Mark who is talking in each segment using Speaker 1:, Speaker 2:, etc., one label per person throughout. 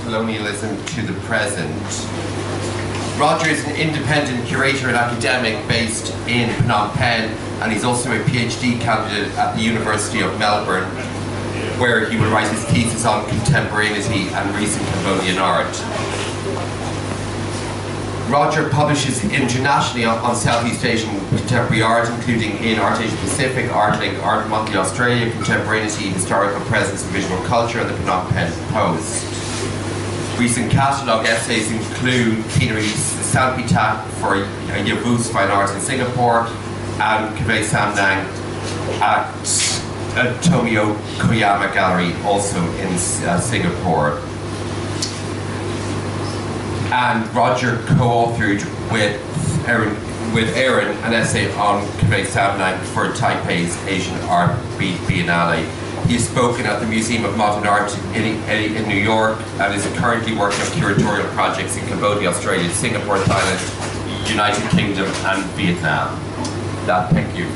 Speaker 1: colonialism to the present. Roger is an independent curator and academic based in Phnom Penh, and he's also a PhD candidate at the University of Melbourne, where he will write his thesis on contemporaneity and recent Cambodian art. Roger publishes internationally on Southeast Asian contemporary art, including in Art Asia Pacific, Art Link, Art Monthly Australia, Contemporaneity, Historical Presence and Visual Culture, and the Phnom Penh Post. Recent catalogue essays include Plenary Sampitak for Yavuz Fine Arts in Singapore and Kaveh Samnang at Tomio Koyama Gallery, also in Singapore. And Roger co-authored with Aaron an essay on Kaveh Samnang for Taipei's Asian Art Biennale. He has spoken at the Museum of Modern Art in New York and is currently working on curatorial projects in Cambodia, Australia, Singapore, Thailand, United Kingdom and Vietnam. Thank you.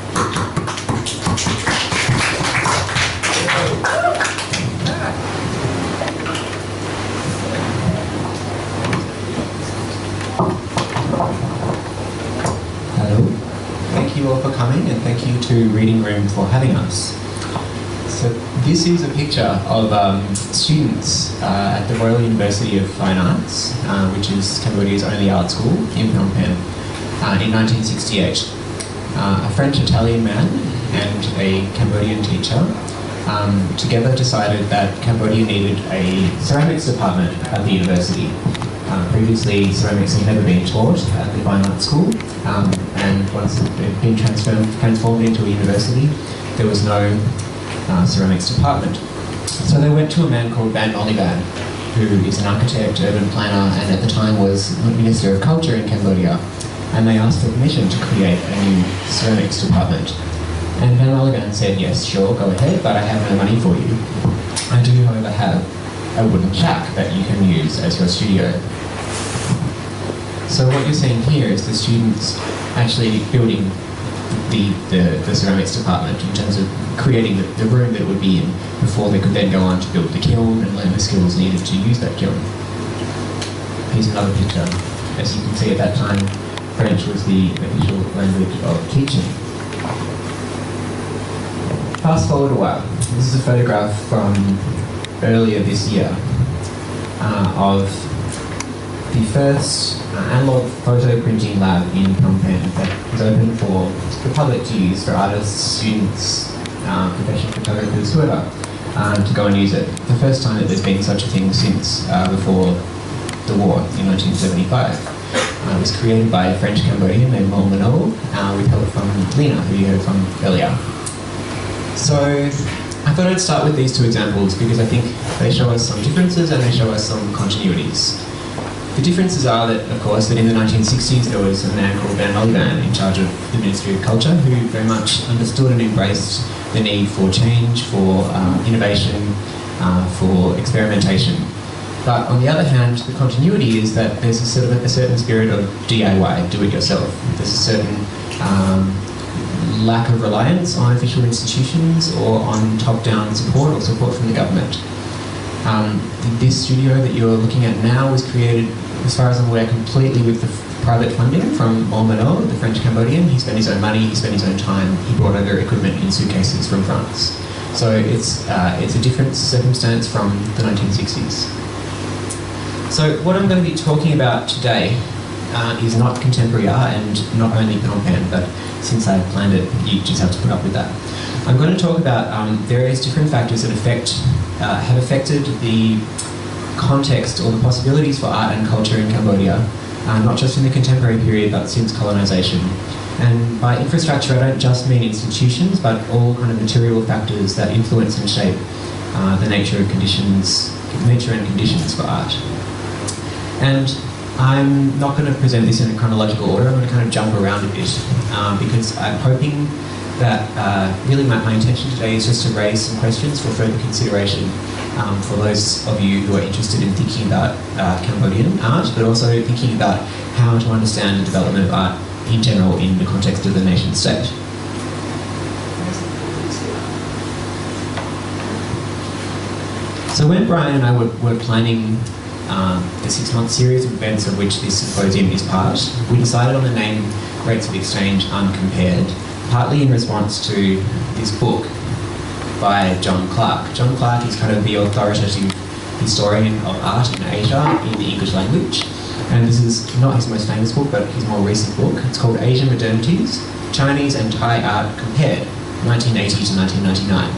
Speaker 2: Hello. Thank you all for coming, and thank you to Reading Room for having us. So this is a picture of students at the Royal University of Fine Arts, which is Cambodia's only art school in Phnom Penh, in 1968. A French-Italian man and a Cambodian teacher together decided that Cambodia needed a ceramics department at the university. Previously, ceramics had never been taught at the Fine Arts School, and once it had been transformed into a university, there was no ceramics department. So they went to a man called Van Olivan, who is an architect, urban planner, and at the time was Minister of Culture in Cambodia, and they asked for permission to create a new ceramics department. And Van Olivan said, yes, sure, go ahead, but I have no money for you. I do, however, have a wooden shack that you can use as your studio. So what you're seeing here is the students actually building the ceramics department in terms of creating the room that it would be in before they could then go on to build the kiln and learn the skills needed to use that kiln. Here's another picture. As you can see, at that time, French was the official language of teaching. Fast forward a while. This is a photograph from earlier this year of the first analog photo printing lab in Phnom Penh that was open for the public to use, for artists, students, professional photographers, whoever, to go and use it. The first time that there's been such a thing since before the war in 1975. It was created by a French Cambodian named Mon Manol, with help from Lena, who you heard from earlier. So I thought I'd start with these two examples because I think they show us some differences and they show us some continuities. The differences are that, of course, that in the 1960s there was a man called Van Olivan in charge of the Ministry of Culture who very much understood and embraced the need for change, for innovation, for experimentation. But on the other hand, the continuity is that there's a certain spirit of DIY, do it yourself. There's a certain lack of reliance on official institutions or on top-down support or support from the government. This studio that you're looking at now was created, as far as I'm aware, completely with the private funding from Mon Manol, the French Cambodian. He spent his own money, he spent his own time, he brought over equipment in suitcases from France. So it's a different circumstance from the 1960s. So what I'm going to be talking about today is not contemporary art and not only Phnom Penh, but since I planned it, you just have to put up with that. I'm going to talk about various different factors that have affected the context or the possibilities for art and culture in Cambodia, not just in the contemporary period, but since colonisation. And by infrastructure, I don't just mean institutions, but all kind of material factors that influence and shape the nature and conditions for art. And I'm not going to present this in a chronological order. I'm going to kind of jump around a bit because I'm hoping that really my intention today is just to raise some questions for further consideration for those of you who are interested in thinking about Cambodian art, but also thinking about how to understand the development of art in general in the context of the nation state. So when Brian and I were planning the 6-month series of events of which this symposium is part, we decided on the name Rates of Exchange Uncompared, partly in response to this book by John Clark. John Clark is kind of the authoritative historian of art in Asia in the English language, and this is not his most famous book, but his more recent book. It's called Asian Modernities, Chinese and Thai Art Compared, 1980 to 1999.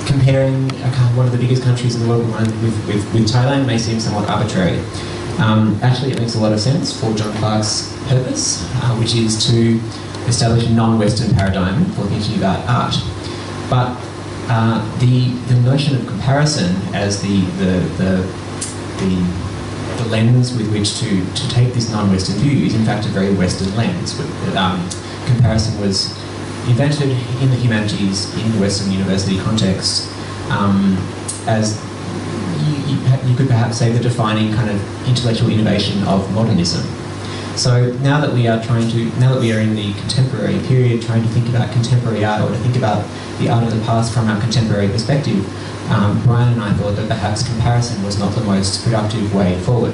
Speaker 2: Comparing one of the biggest countries in the world with Thailand may seem somewhat arbitrary. Actually, it makes a lot of sense for John Clark's purpose, which is to establish a non-Western paradigm for thinking about art. But the notion of comparison as the lens with which to take this non-Western view is in fact a very Western lens. Comparison was invented in the humanities in the Western university context as you could perhaps say the defining kind of intellectual innovation of modernism. So now that we are in the contemporary period, trying to think about contemporary art or to think about the art of the past from our contemporary perspective, Brian and I thought that perhaps comparison was not the most productive way forward.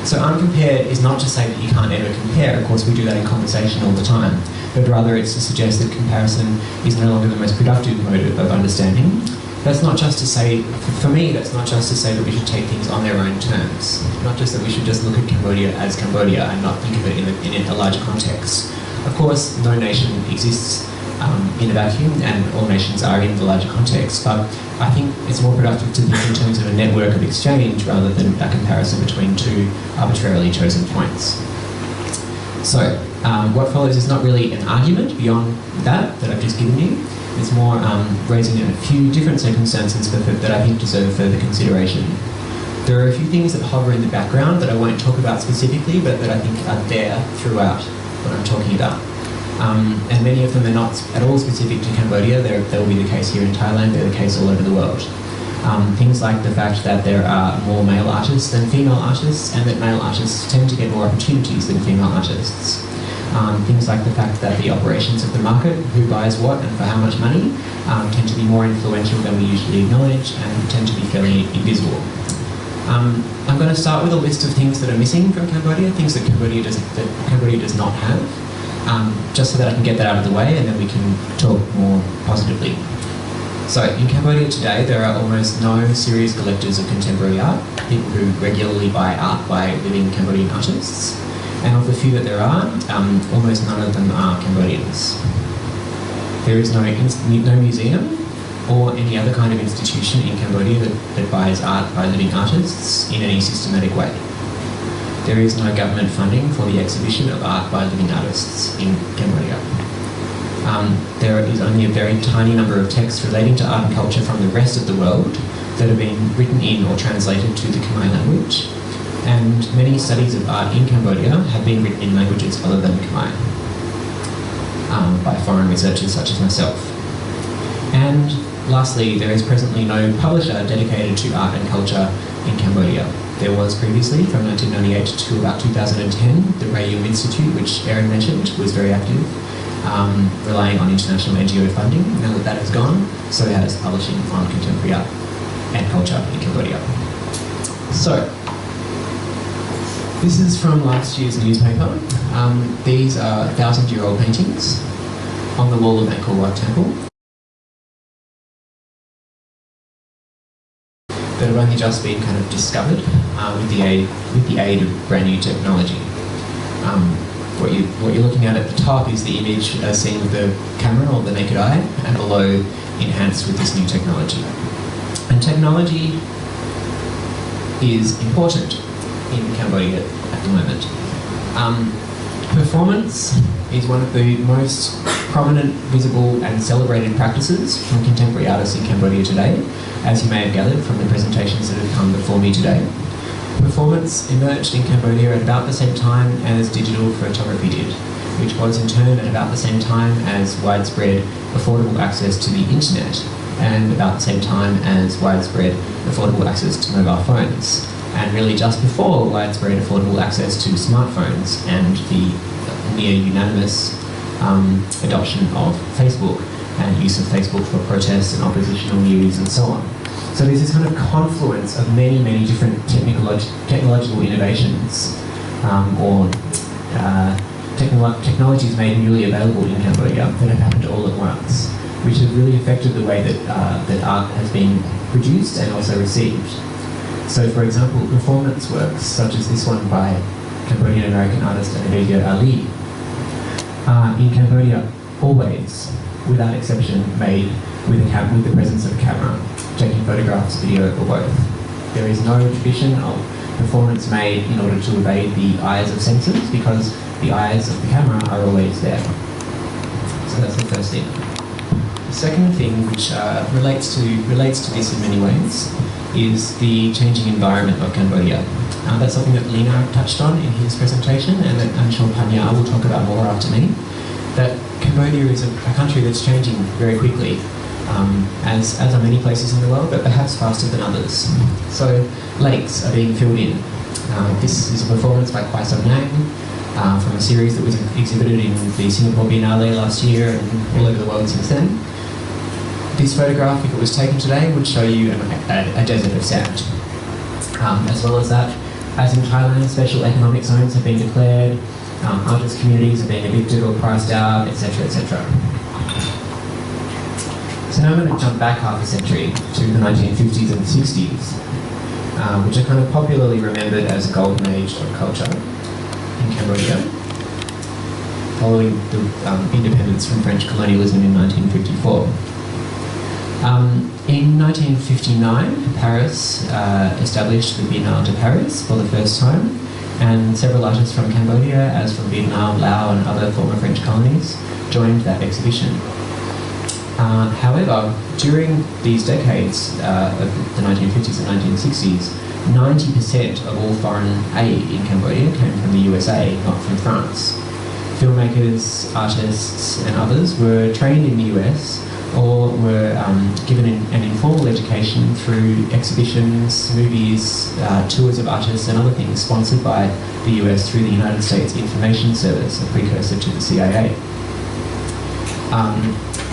Speaker 2: So uncompared is not to say that you can't ever compare. Of course, we do that in conversation all the time, but rather it's to suggest that comparison is no longer the most productive mode of understanding. That's not just to say, for me, that's not just to say that we should take things on their own terms. Not just that we should just look at Cambodia as Cambodia and not think of it in a larger context. Of course, no nation exists in a vacuum, and all nations are in the larger context, but I think it's more productive to think in terms of a network of exchange rather than a comparison between two arbitrarily chosen points. So, what follows is not really an argument beyond that I've just given you. It's more raising a few different circumstances that I think deserve further consideration. There are a few things that hover in the background that I won't talk about specifically, but that I think are there throughout what I'm talking about. And many of them are not at all specific to Cambodia. They'll be the case here in Thailand, they're the case all over the world. Things like the fact that there are more male artists than female artists, and that male artists tend to get more opportunities than female artists. Things like the fact that the operations of the market, who buys what and for how much money, tend to be more influential than we usually acknowledge and tend to be fairly invisible. I'm going to start with a list of things that are missing from Cambodia, things that Cambodia does not have, just so that I can get that out of the way and then we can talk more positively. So in Cambodia today, there are almost no serious collectors of contemporary art, people who regularly buy art by living Cambodian artists. And of the few that there are, almost none of them are Cambodians. There is no museum or any other kind of institution in Cambodia that buys art by living artists in any systematic way. There is no government funding for the exhibition of art by living artists in Cambodia. There is only a very tiny number of texts relating to art and culture from the rest of the world that have been written in or translated to the Khmer language. And many studies of art in Cambodia have been written in languages other than Khmer by foreign researchers such as myself. And lastly, there is presently no publisher dedicated to art and culture in Cambodia. There was previously, from 1998 to about 2010, the Rayum Institute, which Erin mentioned, was very active, relying on international NGO funding. Now that that has gone, so has publishing on contemporary art and culture in Cambodia. So, this is from last year's newspaper. These are 1,000-year-old paintings on the wall of Angkor Wat Temple that have only just been kind of discovered with the aid of brand new technology. What you're looking at the top is the image seen with the camera or the naked eye, and below enhanced with this new technology. And technology is important in Cambodia at the moment. Performance is one of the most prominent, visible and celebrated practices from contemporary artists in Cambodia today, as you may have gathered from the presentations that have come before me today. Performance emerged in Cambodia at about the same time as digital photography did, which was in turn at about the same time as widespread affordable access to the internet, and about the same time as widespread affordable access to mobile phones, and really just before widespread affordable access to smartphones and the near unanimous adoption of Facebook and use of Facebook for protests and oppositional news and so on. So there's this kind of confluence of many, many different technological innovations or technologies made newly available in Cambodia that have happened all at once, which has really affected the way that art has been produced and also received. So, for example, performance works such as this one by Cambodian-American artist Anastasia Ali are in Cambodia always, without exception, made with the presence of a camera, taking photographs, video, or both. There is no tradition of performance made in order to evade the eyes of censors, because the eyes of the camera are always there. So that's the first thing. The second thing, which relates to this in many ways, is the changing environment of Cambodia. That's something that Lina touched on in his presentation, and that Anshul Panya will talk about more after me. That Cambodia is a country that's changing very quickly, as are many places in the world, but perhaps faster than others. So lakes are being filled in. This is a performance by Kwai Song Yang from a series that was exhibited in the Singapore Biennale last year and all over the world since then. This photograph, if it was taken today, would show you a desert of sand. As well as that, as in Thailand, special economic zones have been declared, artist communities are being evicted or priced out, etc., etc. So now I'm going to jump back half a century to the 1950s and 60s, which are kind of popularly remembered as a golden age of culture in Cambodia, following the independence from French colonialism in 1954. In 1959, Paris established the Biennale de Paris for the first time, and several artists from Cambodia, as from Vietnam, Laos and other former French colonies, joined that exhibition. However, during these decades of the 1950s and 1960s, 90% of all foreign aid in Cambodia came from the USA, not from France. Filmmakers, artists and others were trained in the US or were given an informal education through exhibitions, movies, tours of artists and other things sponsored by the US through the United States Information Service, a precursor to the CIA.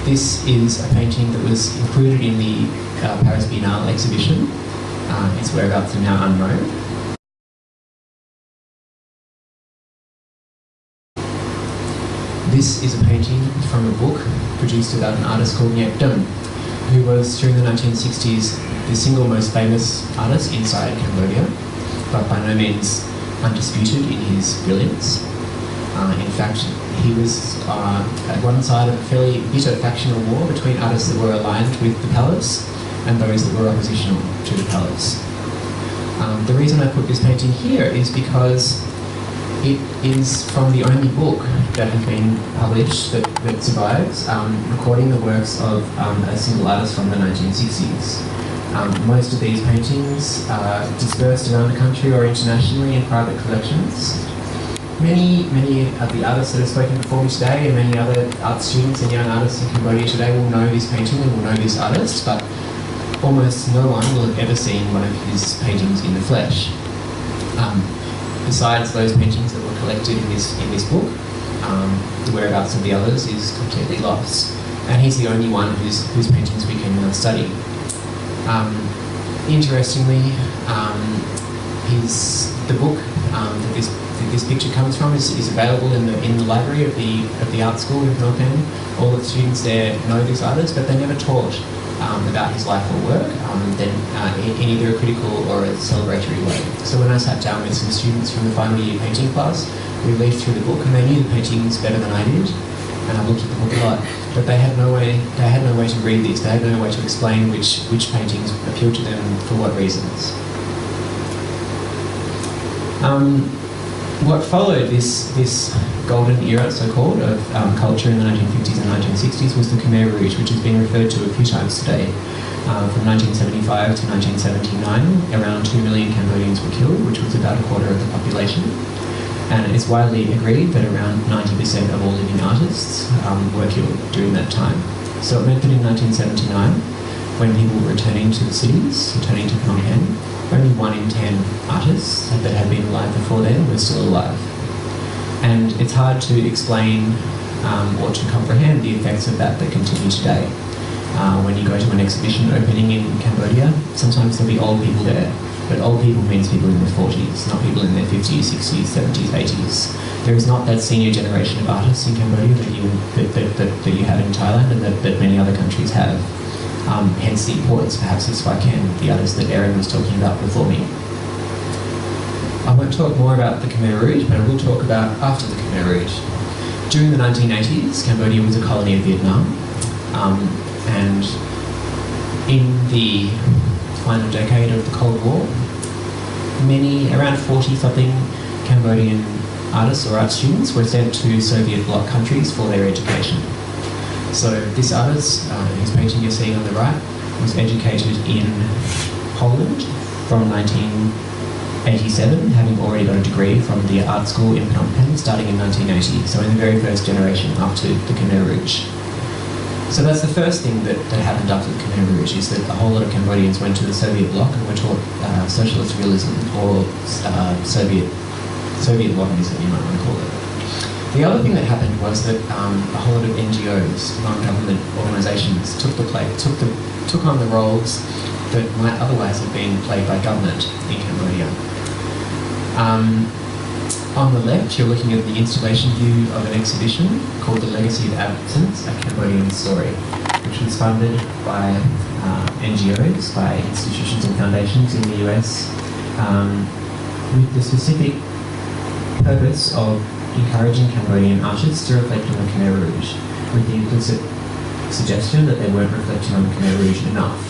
Speaker 2: This is a painting that was included in the Paris Biennale exhibition. Its whereabouts are now unknown. This is a painting from a book produced about an artist called Nhep Dum, who was, during the 1960s, the single most famous artist inside Cambodia, but by no means undisputed in his brilliance. In fact, he was at one side of a fairly bitter factional war between artists that were aligned with the palace and those that were oppositional to the palace. The reason I put this painting here is because it is from the only book that has been published that survives, recording the works of a single artist from the 1960s. Most of these paintings are dispersed around the country or internationally in private collections. Many of the artists that have spoken before me today, and many other art students and young artists in Cambodia today will know this painting and will know this artist, but almost no one will have ever seen one of his paintings in the flesh. Besides those paintings that were collected in this book, the whereabouts of the others is completely lost, and he's the only one whose paintings we can now study. Interestingly, the book that this picture comes from is available in the library of the art school in Phnom Penh. All of the students there know this artist, but they never taught about his life or work in either a critical or a celebratory way. So when I sat down with some students from the final year painting class, we leafed through the book, and they knew the paintings better than I did, and I looked at the book a lot, but they had no way to read these. They had no way to explain which paintings appealed to them for what reasons. What followed this golden era, so-called, of culture in the 1950s and 1960s was the Khmer Rouge, which has been referred to a few times today. From 1975 to 1979, around 2 million Cambodians were killed, which was about a quarter of the population. And it's widely agreed that around 90% of all living artists were killed during that time. So it meant that in 1979, when people were returning to the cities, returning to Phnom Penh, only 1 in 10 artists that had been alive before then were still alive. And it's hard to explain or to comprehend the effects of that continue today. when you go to an exhibition opening in Cambodia, sometimes there'll be old people there. But old people means people in their 40s, not people in their 50s, 60s, 70s, 80s. There is not that senior generation of artists in Cambodia that you have in Thailand and that many other countries have. Hence the importance, perhaps, of Swaken, the artist that Erin was talking about before me. I won't talk more about the Khmer Rouge, but I will talk about after the Khmer Rouge. During the 1980s, Cambodia was a colony of Vietnam, and in the final decade of the Cold War, around 40-something Cambodian artists or art students were sent to Soviet bloc countries for their education. So this artist, whose painting you're seeing on the right, was educated in Poland from 1987, having already got a degree from the art school in Phnom Penh starting in 1980, so in the very first generation after the Khmer Rouge. So that's the first thing that happened after the Khmer Rouge, is that a whole lot of Cambodians went to the Soviet bloc and were taught socialist realism, or Soviet modernism, you might want to call it. The other thing that happened was that a whole lot of NGOs, non-government organisations, took on the roles that might otherwise have been played by government in Cambodia. On the left, you're looking at the installation view of an exhibition called The Legacy of Absence, A Cambodian Story, which was funded by NGOs, by institutions and foundations in the US, with the specific purpose of encouraging Cambodian artists to reflect on the Khmer Rouge, with the implicit suggestion that they weren't reflecting on the Khmer Rouge enough.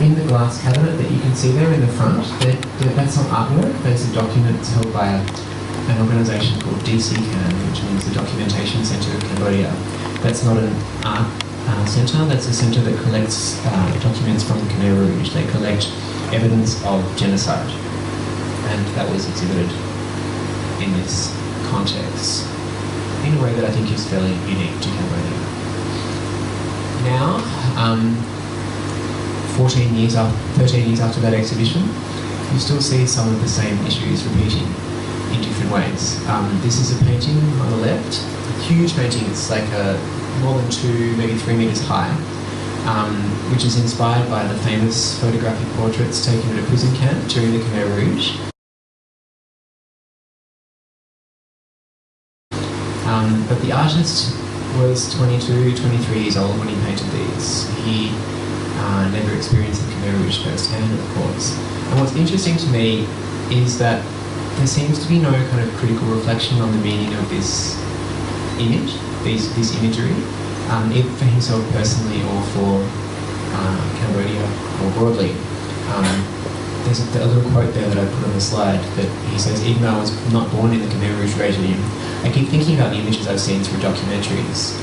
Speaker 2: In the glass cabinet that you can see there in the front, that's not artwork, that's a document held by an organisation called DCCAM, which means the Documentation Centre of Cambodia. That's not an art centre, that's a centre that collects documents from the Khmer Rouge. They collect evidence of genocide, and that was exhibited in this context in a way that I think is fairly unique to Cambodia. Now, 13 years after that exhibition, you still see some of the same issues repeating in different ways. This is a painting on the left, a huge painting. It's like more than 2, maybe 3 meters high, which is inspired by the famous photographic portraits taken at a prison camp during the Khmer Rouge. But the artist was 22, 23 years old when he painted these. He never experienced the Khmer Rouge firsthand, of course. And what's interesting to me is that there seems to be no kind of critical reflection on the meaning of this image, this imagery, either for himself personally or for Cambodia more broadly. There's a little quote there that I put on the slide that he says, "Even though I was not born in the Khmer Rouge regime, I keep thinking about the images I've seen through documentaries."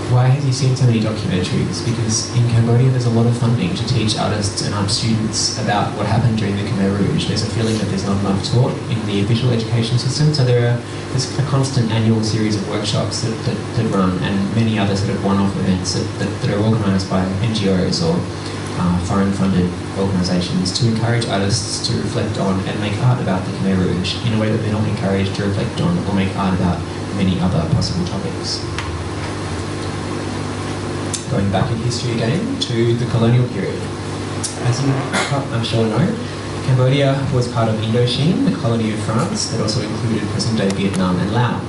Speaker 2: Why has he seen so many documentaries? Because in Cambodia there's a lot of funding to teach artists and art students about what happened during the Khmer Rouge. There's a feeling that there's not enough taught in the official education system, so there's a constant annual series of workshops that run, and many other sort of one-off events that are organised by NGOs or foreign-funded organisations to encourage artists to reflect on and make art about the Khmer Rouge in a way that they're not encouraged to reflect on or make art about many other possible topics. Going back in history again to the colonial period. As you I'm sure know, Cambodia was part of Indochine, the colony of France that also included present-day Vietnam and Laos.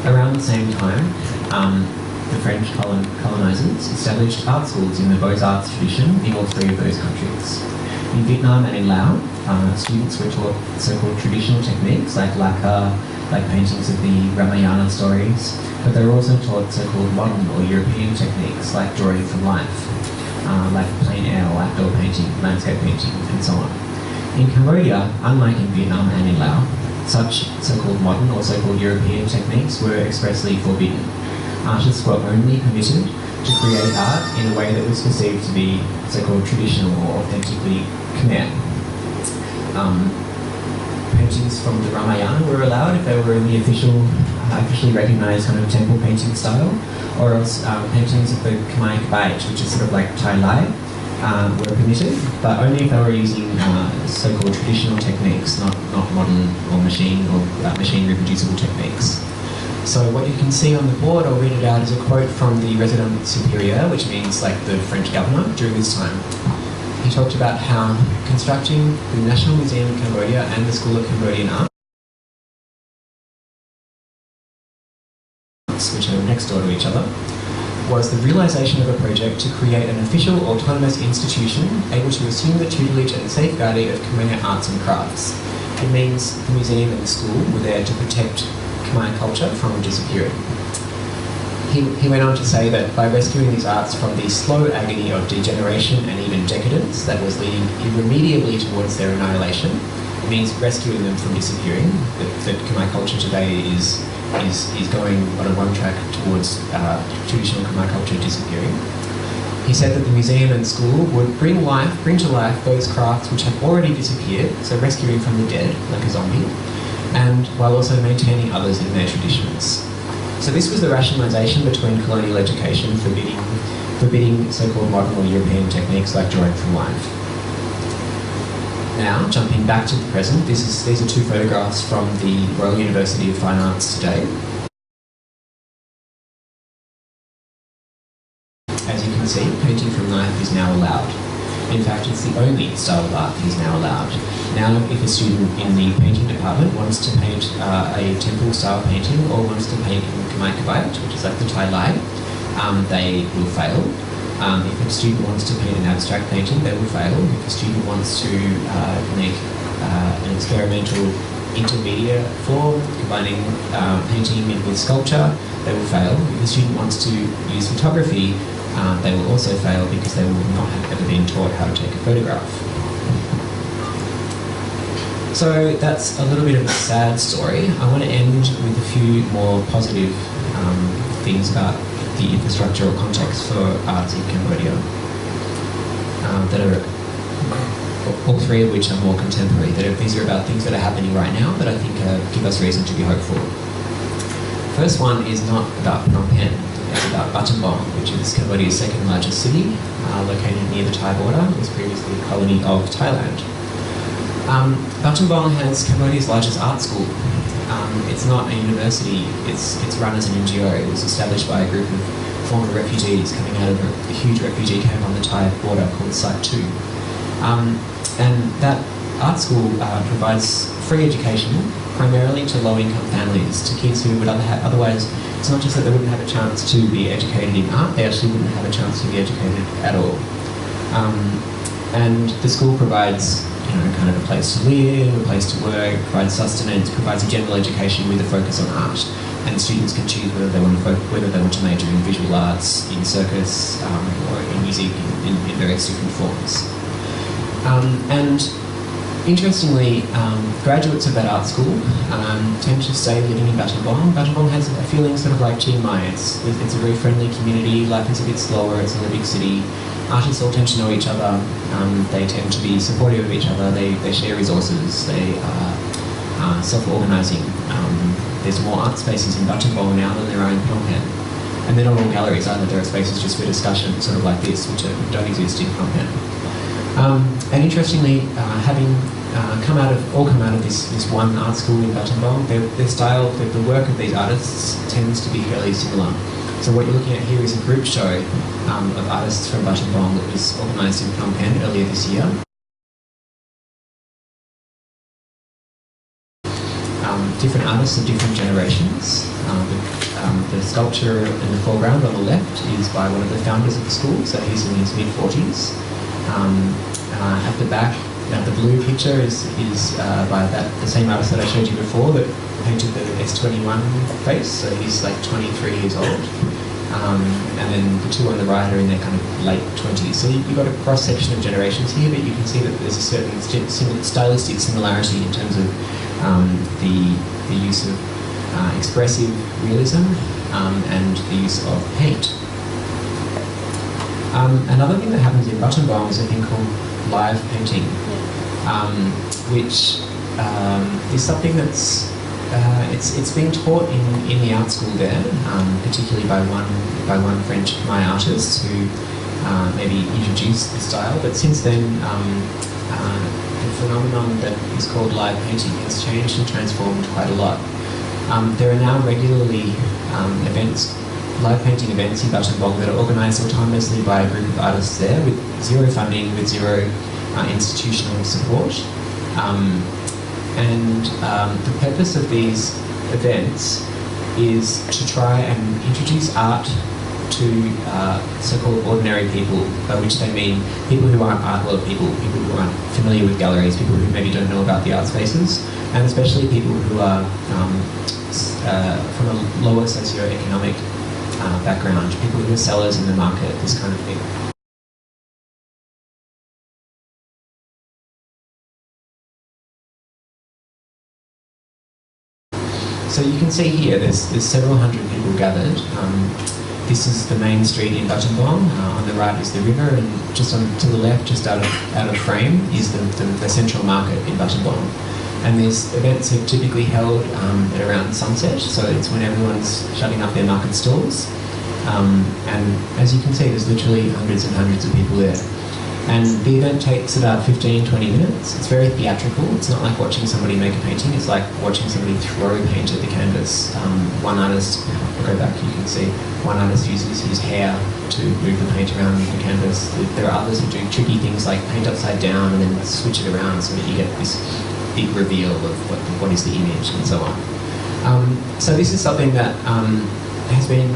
Speaker 2: Around the same time, the French colonisers established art schools in the Beaux-Arts tradition in all 3 of those countries. In Vietnam and in Laos, students were taught so-called traditional techniques like lacquer, like paintings of the Ramayana stories, but they were also taught so-called modern or European techniques like drawing from life, like plein air or outdoor painting, landscape painting, and so on. In Cambodia, unlike in Vietnam and in Laos, such so-called modern or so-called European techniques were expressly forbidden. Artists were only permitted to create art in a way that was perceived to be so-called traditional or authentically Khmer. Paintings from the Ramayana were allowed if they were in the officially recognised kind of temple painting style, or else paintings of the Khmer Kabait, which is sort of like Tai Lai, were permitted, but only if they were using so-called traditional techniques, not modern or machine reproducible techniques. So what you can see on the board, I'll read it out, is a quote from the resident superior, which means like the French governor during this time. He talked about how constructing the National Museum of Cambodia and the School of Cambodian Arts, which are next door to each other, was the realisation of a project to create an official autonomous institution able to assume the tutelage and safeguarding of Khmer arts and crafts. It means the museum and the school were there to protect Khmer culture from disappearing. He went on to say that by rescuing these arts from the slow agony of degeneration and even decadence that was leading irremediably towards their annihilation, it means rescuing them from disappearing. That Khmer culture today is going on a one track towards traditional Khmer culture disappearing. He said that the museum and school would bring to life those crafts which have already disappeared, so rescuing from the dead, like a zombie, and while also maintaining others in their traditions. So this was the rationalisation between colonial education forbidding so-called modern or European techniques like drawing from life. Now, jumping back to the present, these are two photographs from the Royal University of Fine Arts today. As you can see, painting from life is now allowed. In fact, it's the only style of art that is now allowed. Now, if a student in the painting department wants to paint a temple-style painting or wants to paint in Khmer Kabayat, which is like the Tai Lai, they will fail. If a student wants to paint an abstract painting, they will fail. If a student wants to make an experimental intermediate form, combining painting with sculpture, they will fail. If a student wants to use photography, they will also fail because they will not have ever been taught how to take a photograph. So that's a little bit of a sad story. I want to end with a few more positive things about the infrastructure or context for arts in Cambodia that are, all three of which are more contemporary. These are about things that are happening right now that I think give us reason to be hopeful. First one is not about Phnom Penh. It's about Battambang, which is Cambodia's second largest city, located near the Thai border. It was previously a colony of Thailand. Battambang has Cambodia's largest art school. It's not a university, it's run as an NGO. It was established by a group of former refugees coming out of a huge refugee camp on the Thai border called Site 2. And that art school provides free education, primarily to low-income families, to kids who would otherwise, it's not just that they wouldn't have a chance to be educated in art, they actually wouldn't have a chance to be educated at all. And the school provides kind of a place to live, a place to work, provides sustenance, provides a general education with a focus on art. And students can choose whether they want to major in visual arts, in circus, or in music, in various different forms. And interestingly, graduates of that art school tend to stay living in Battambang. Battambang has a feeling sort of like Chiang Mai. It's a very friendly community, life is a bit slower, it's in a big city. Artists all tend to know each other, they tend to be supportive of each other, they share resources, they are self-organising. There's more art spaces in Battambang now than there are in Phnom Penh. And they're not all galleries either, there are spaces just for discussion, sort of like this, which don't exist in Phnom Penh. And interestingly, having come out of this one art school in Battambang, their style, the work of these artists tends to be fairly similar. So what you're looking at here is a group show of artists from Battambang that was organised in Phnom Penh earlier this year. Different artists of different generations. The sculpture in the foreground on the left is by one of the founders of the school, so he's in his mid-40s. At the back, the blue picture is by the same artist that I showed you before that painted the S21 face, so he's like 23 years old. And then the two on the right are in their kind of late 20s. So you've got a cross-section of generations here, but you can see that there's a certain stylistic similarity in terms of the use of expressive realism and the use of paint. Another thing that happens in Battambang is a thing called live painting, which is something that's it's being taught in the art school there, particularly by one French Khmer artist who maybe introduced the style. But since then, the phenomenon that is called live painting has changed and transformed quite a lot. There are now regularly events, live painting events in Battambang that are organised autonomously by a group of artists there with zero funding, with zero institutional support. The purpose of these events is to try and introduce art to so-called ordinary people, by which they mean people who aren't art world people, people who aren't familiar with galleries, people who maybe don't know about the art spaces, and especially people who are from a lower socio-economic background, people who are sellers in the market, this kind of thing. So you can see here, there's several hundred people gathered. This is the main street in Battambang. On the right is the river, and just to the left, just out of frame, is the central market in Battambang. And these events are typically held at around sunset, so it's when everyone's shutting up their market stalls. And as you can see, there's literally hundreds and hundreds of people there. And the event takes about 15-20 minutes. It's very theatrical. It's not like watching somebody make a painting. It's like watching somebody throw paint at the canvas. One artist, I'll go back, you can see, one artist uses his hair to move the paint around the canvas. There are others who do tricky things like paint upside down and then switch it around so that you get this big reveal of what is the image and so on. So this is something that has been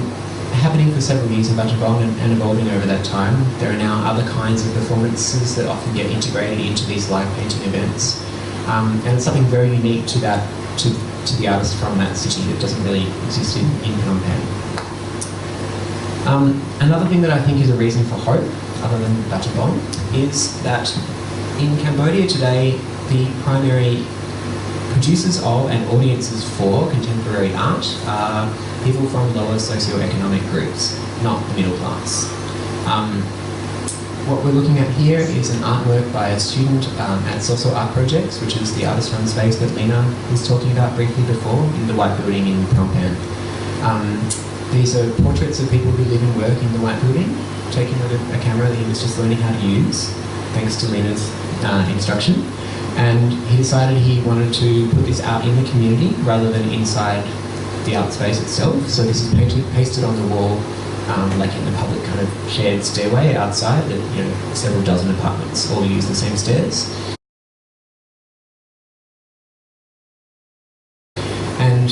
Speaker 2: happening for several years in Battambang and evolving over that time. There are now other kinds of performances that often get integrated into these live painting events. And it's something very unique to that, to the artists from that city that doesn't really exist in Phnom Penh. Another thing that I think is a reason for hope, other than Battambang, is that in Cambodia today, the primary producers of and audiences for contemporary art are people from lower socio-economic groups, not the middle class. What we're looking at here is an artwork by a student at Soso Art Projects, which is the artist-run space that Lena was talking about briefly before in the White Building in Phnom Penh. These are portraits of people who live and work in the White Building, taken with a camera that he was just learning how to use, thanks to Lena's instruction. And he decided he wanted to put this out in the community rather than inside the art space itself. So this is pasted on the wall, like in the public kind of shared stairway outside that several dozen apartments all use the same stairs. And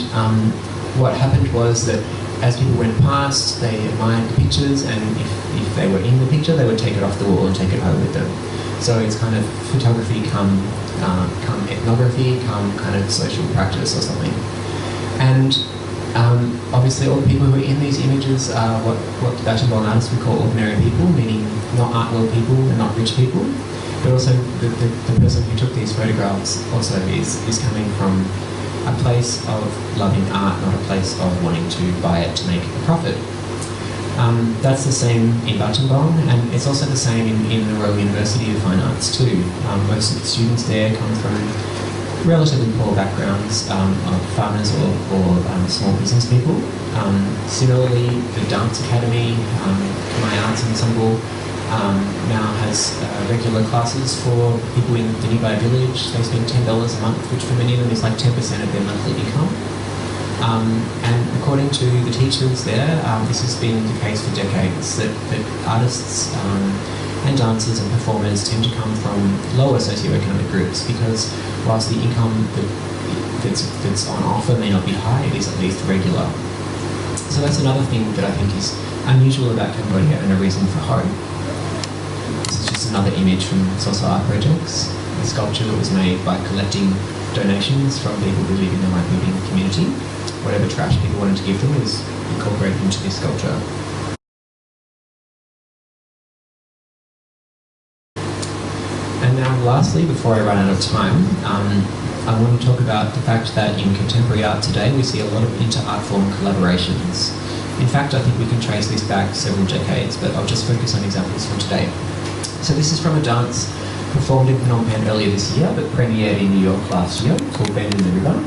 Speaker 2: what happened was that as people went past, they admired the pictures, and if they were in the picture, they would take it off the wall and take it home with them. So it's kind of photography come ethnography, come kind of social practice or something. And obviously all the people who are in these images are what Battambang artists would call ordinary people, meaning not art world people and not rich people. But also the person who took these photographs also is coming from a place of loving art, not a place of wanting to buy it to make a profit. That's the same in Battambang, and it's also the same in the Royal University of Fine Arts too. Most of the students there come from relatively poor backgrounds of farmers or small business people. Similarly, the Dance Academy, My Arts Ensemble, now has regular classes for people in the nearby village. They spend $10 a month, which for many of them is like 10% of their monthly income. And according to the teachers there, this has been the case for decades, that artists and dancers and performers tend to come from lower socioeconomic groups because whilst the income that's on offer may not be high, it is at least regular. So that's another thing that I think is unusual about Cambodia and a reason for hope. This is just another image from Soso Art Projects, a sculpture that was made by collecting donations from people who live in the White Building community. Whatever trash people wanted to give them was incorporated into this sculpture. And now lastly, before I run out of time, I want to talk about the fact that in contemporary art today we see a lot of inter-art form collaborations. In fact, I think we can trace this back several decades, but I'll just focus on examples from today. So this is from a dance performed in Phnom Penh earlier this year, but premiered in New York last year, called Bend in the River,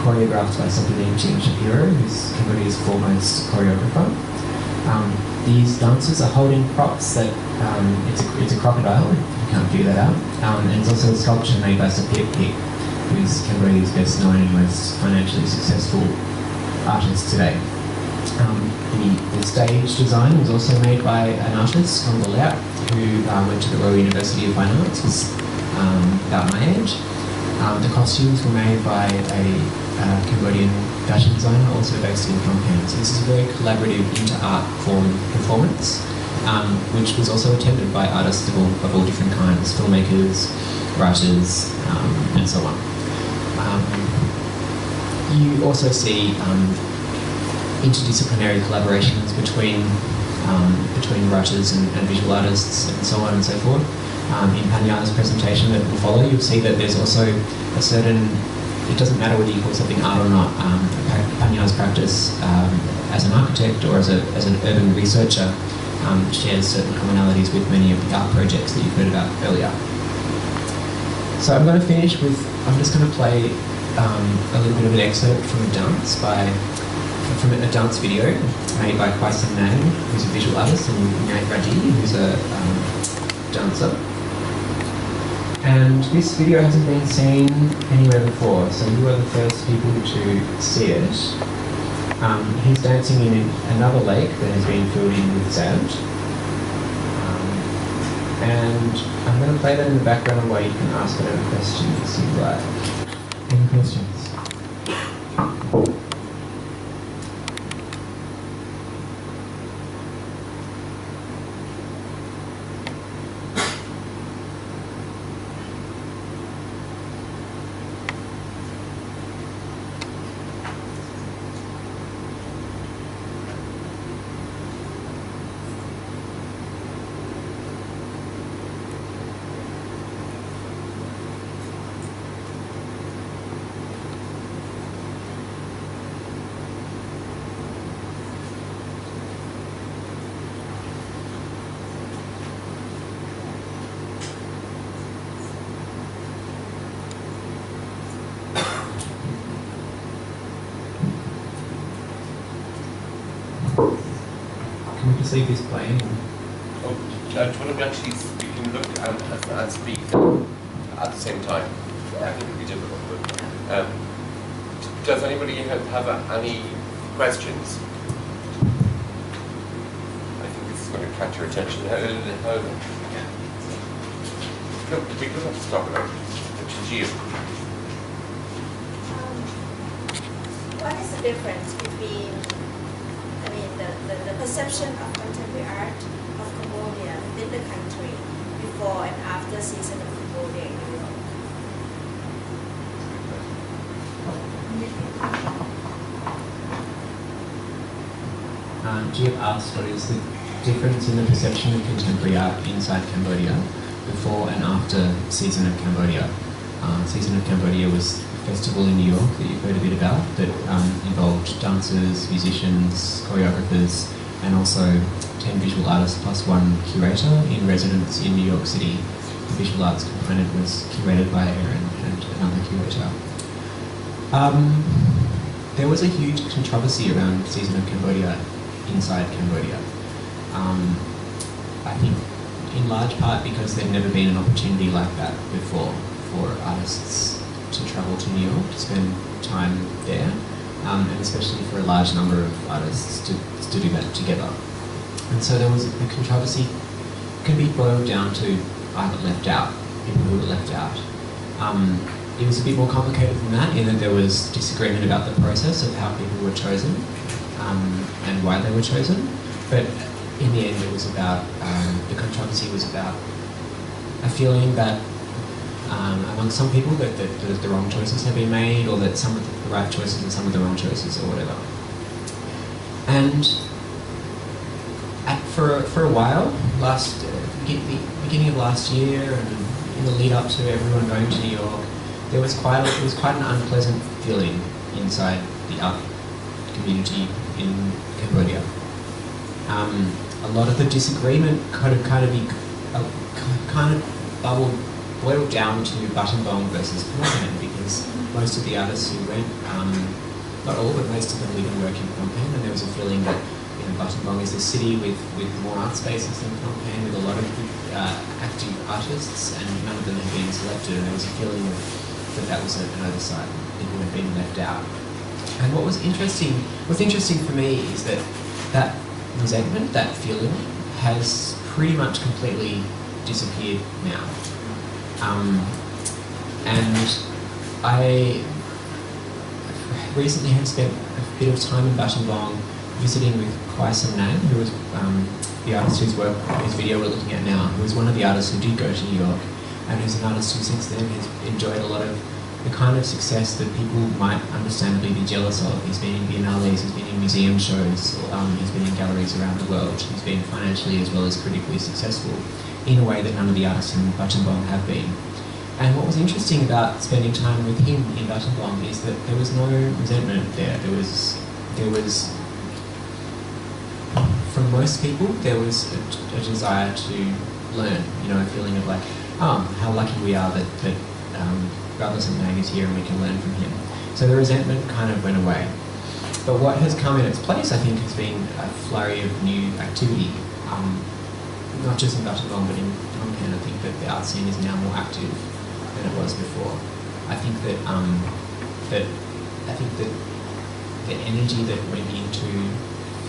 Speaker 2: choreographed by Sopilim Ching Shapiro, who's Cambodia's foremost choreographer. These dancers are holding props that, it's a crocodile, you can't figure that out, and it's also a sculpture made by Sophia Pig. who's Cambodia's best known and most financially successful artist today. The stage design was also made by an artist, Phnom, who went to the Royal University of Fine Arts, was about my age. The costumes were made by a Cambodian fashion designer, also based in Phnom Penh. So this is a very collaborative inter-art form performance, which was also attended by artists of all different kinds, filmmakers, writers, and so on. You also see interdisciplinary collaborations between writers and visual artists and so on and so forth. In Panya's presentation that will follow, you'll see that there's also a certain, it doesn't matter whether you call something art or not, Panya's practice as an architect or as an urban researcher shares certain commonalities with many of the art projects that you've heard about earlier. So I'm going to finish with, I'm just going to play a little bit of an excerpt from a dance video made by Kwaisan Nang, who's a visual artist, and Nyai Raji, who's a dancer. And this video hasn't been seen anywhere before, so you are the first people to see it. He's dancing in another lake that has been filled in with sand. And I'm going to play that in the background while you can ask whatever questions you'd like. Any questions? Can we perceive this playing?
Speaker 1: Oh, do you want to actually, you can look and speak at the same time. I think it would be difficult, but does anybody have any questions? I think this is going to catch your attention. No, we don't have to stop it. It's you.
Speaker 3: What is the difference between, the perception of contemporary art of Cambodia within the country before and after season of Cambodia in Europe?
Speaker 2: Gia asked what is the difference in the perception of contemporary art inside Cambodia before and after Season of Cambodia. Season of Cambodia was a festival in New York that you've heard a bit about that involved dancers, musicians, choreographers, and also 10 visual artists plus one curator in residence in New York City. The visual arts component was curated by Aaron and another curator. There was a huge controversy around Season of Cambodia inside Cambodia. I think in large part because there'd never been an opportunity like that before for artists to travel to New York, to spend time there, and especially for a large number of artists to do that together. And so there was the controversy can be boiled down to either left out, people who were left out. It was a bit more complicated than that in that there was disagreement about the process of how people were chosen and why they were chosen. But in the end it was about, the controversy was about a feeling that among some people that the wrong choices had been made, or that some of the right choices and some of the wrong choices, or whatever. And for a while, the beginning of last year, and in the lead up to everyone going to New York, it was quite an unpleasant feeling inside the art community in Cambodia. A lot of the disagreement kind of boiled down to Battambang versus Phnom Penh, because most of the artists who went, not all, but most of them live and work in Phnom Penh, and there was a feeling that Battambang is a city with more art spaces than Phnom Penh, with a lot of active artists, and none of them had been selected, and there was a feeling of that was an oversight, people had been left out. And what's interesting for me is that resentment, that feeling, has pretty much completely disappeared now. And I recently have spent a bit of time in Battambang visiting with Phnom, who was the artist whose video we're looking at now, who was one of the artists who did go to New York, and who's an artist who since then has enjoyed a lot of the kind of success that people might understandably be jealous of. He's been in biennales, he's been in museum shows, he's been in galleries around the world. He's been financially as well as critically successful in a way that none of the artists in Battambang have been. And what was interesting about spending time with him in Battambang is that there was no resentment there. There was from most people, there was a desire to learn, a feeling of like, oh, how lucky we are that Brothers and Mag is here and we can learn from him. So the resentment kind of went away. But what has come in its place, I think, has been a flurry of new activity. Not just in Battambang, but in Phnom Penh. I think that the art scene is now more active than it was before. I think that the energy that went into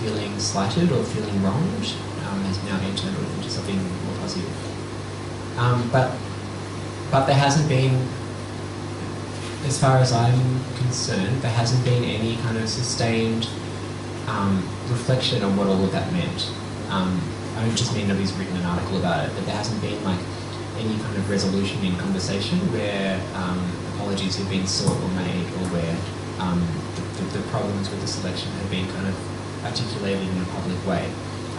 Speaker 2: feeling slighted or feeling wronged has now been turned into something more positive. But there hasn't been, as far as I'm concerned, there hasn't been any kind of sustained reflection on what all of that meant. I don't just mean nobody's written an article about it, but there hasn't been like any kind of resolution in conversation where apologies have been sought or made, or where the problems with the selection have been kind of articulated in a public way.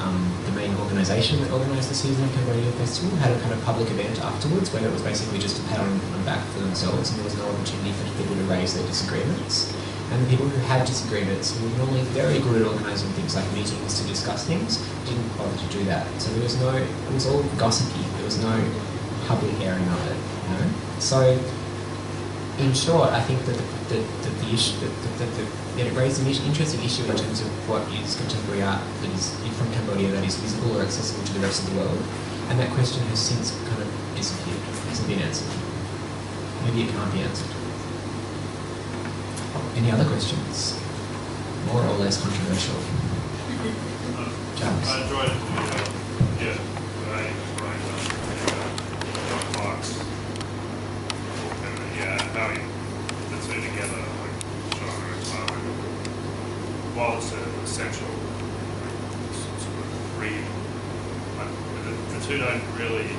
Speaker 2: The main organisation that organised the season of Cambodia Festival had a kind of public event afterwards where it was basically just a pat on the back for themselves, and there was no opportunity for people to raise their disagreements. And the people who had disagreements, who were normally very good at organising things like meetings to discuss things, didn't bother to do that. So it was all gossipy, there was no public airing of it, So, in short, I think that the issue, it raised an interesting issue in terms of what is contemporary art that is from Cambodia that is visible or accessible to the rest of the world, and that question has since kind of disappeared, hasn't been answered. Maybe it can't be answered. Any other questions? More or less controversial? James?
Speaker 4: I enjoyed it. How the two together, like China and Thailand, while it's essential, sort of read, the two don't really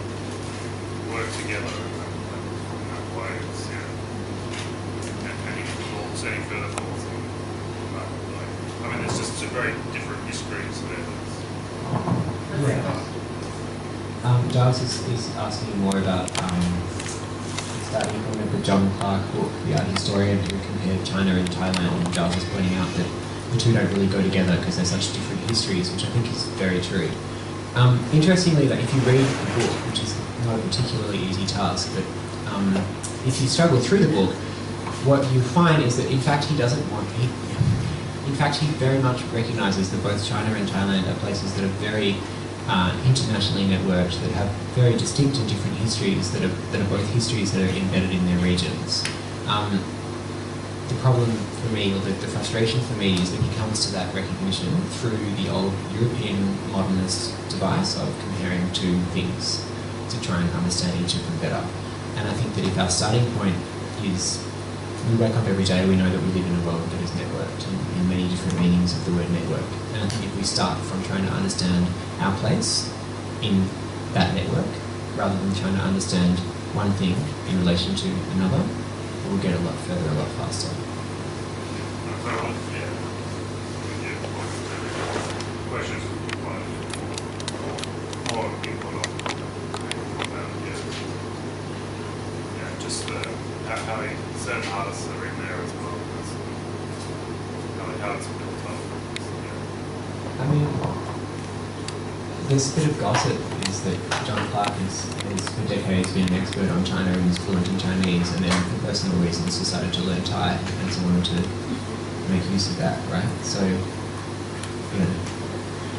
Speaker 4: work together in that way. It's, any further thoughts on that? I mean, there's just two very different histories there.
Speaker 2: Giles is asking more about starting from the John Clark book, the art historian who compared China and Thailand, and Giles is pointing out that the two don't really go together because they're such different histories, which I think is very true. Interestingly, that if you read the book, which is not a particularly easy task, but if you struggle through the book, what you find is that in fact he very much recognises that both China and Thailand are places that are very internationally networked, that have very distinct and different histories, that are both histories that are embedded in their regions. The problem for me, or the frustration for me, is that he comes to that recognition through the old European modernist device of comparing two things to try and understand each of them better. And I think that if our starting point is we wake up every day, we know that we live in a world that is networked in many different meanings of the word network. And I think if we start from trying to understand our place in that network, rather than trying to understand one thing in relation to another, we'll get a lot further, a lot faster.
Speaker 4: Questions? More input on just how certain artists are in there as well. How it's built up.
Speaker 2: I mean, there's a bit of gossip is that John Clark has for decades been an expert on China and is fluent in Chinese, and then for personal reasons decided to learn Thai and so wanted to make use of that, right? So,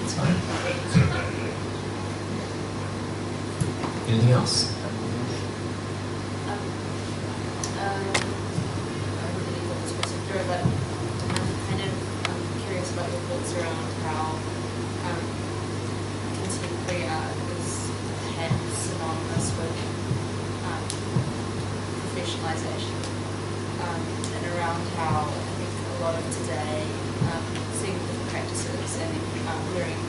Speaker 2: it's fine. Anything else?
Speaker 5: I really thought this was through, but I'm kind of curious about your thoughts around how contemporary art is perhaps synonymous with professionalisation, and around how I think a lot of today, seeing different practices and learning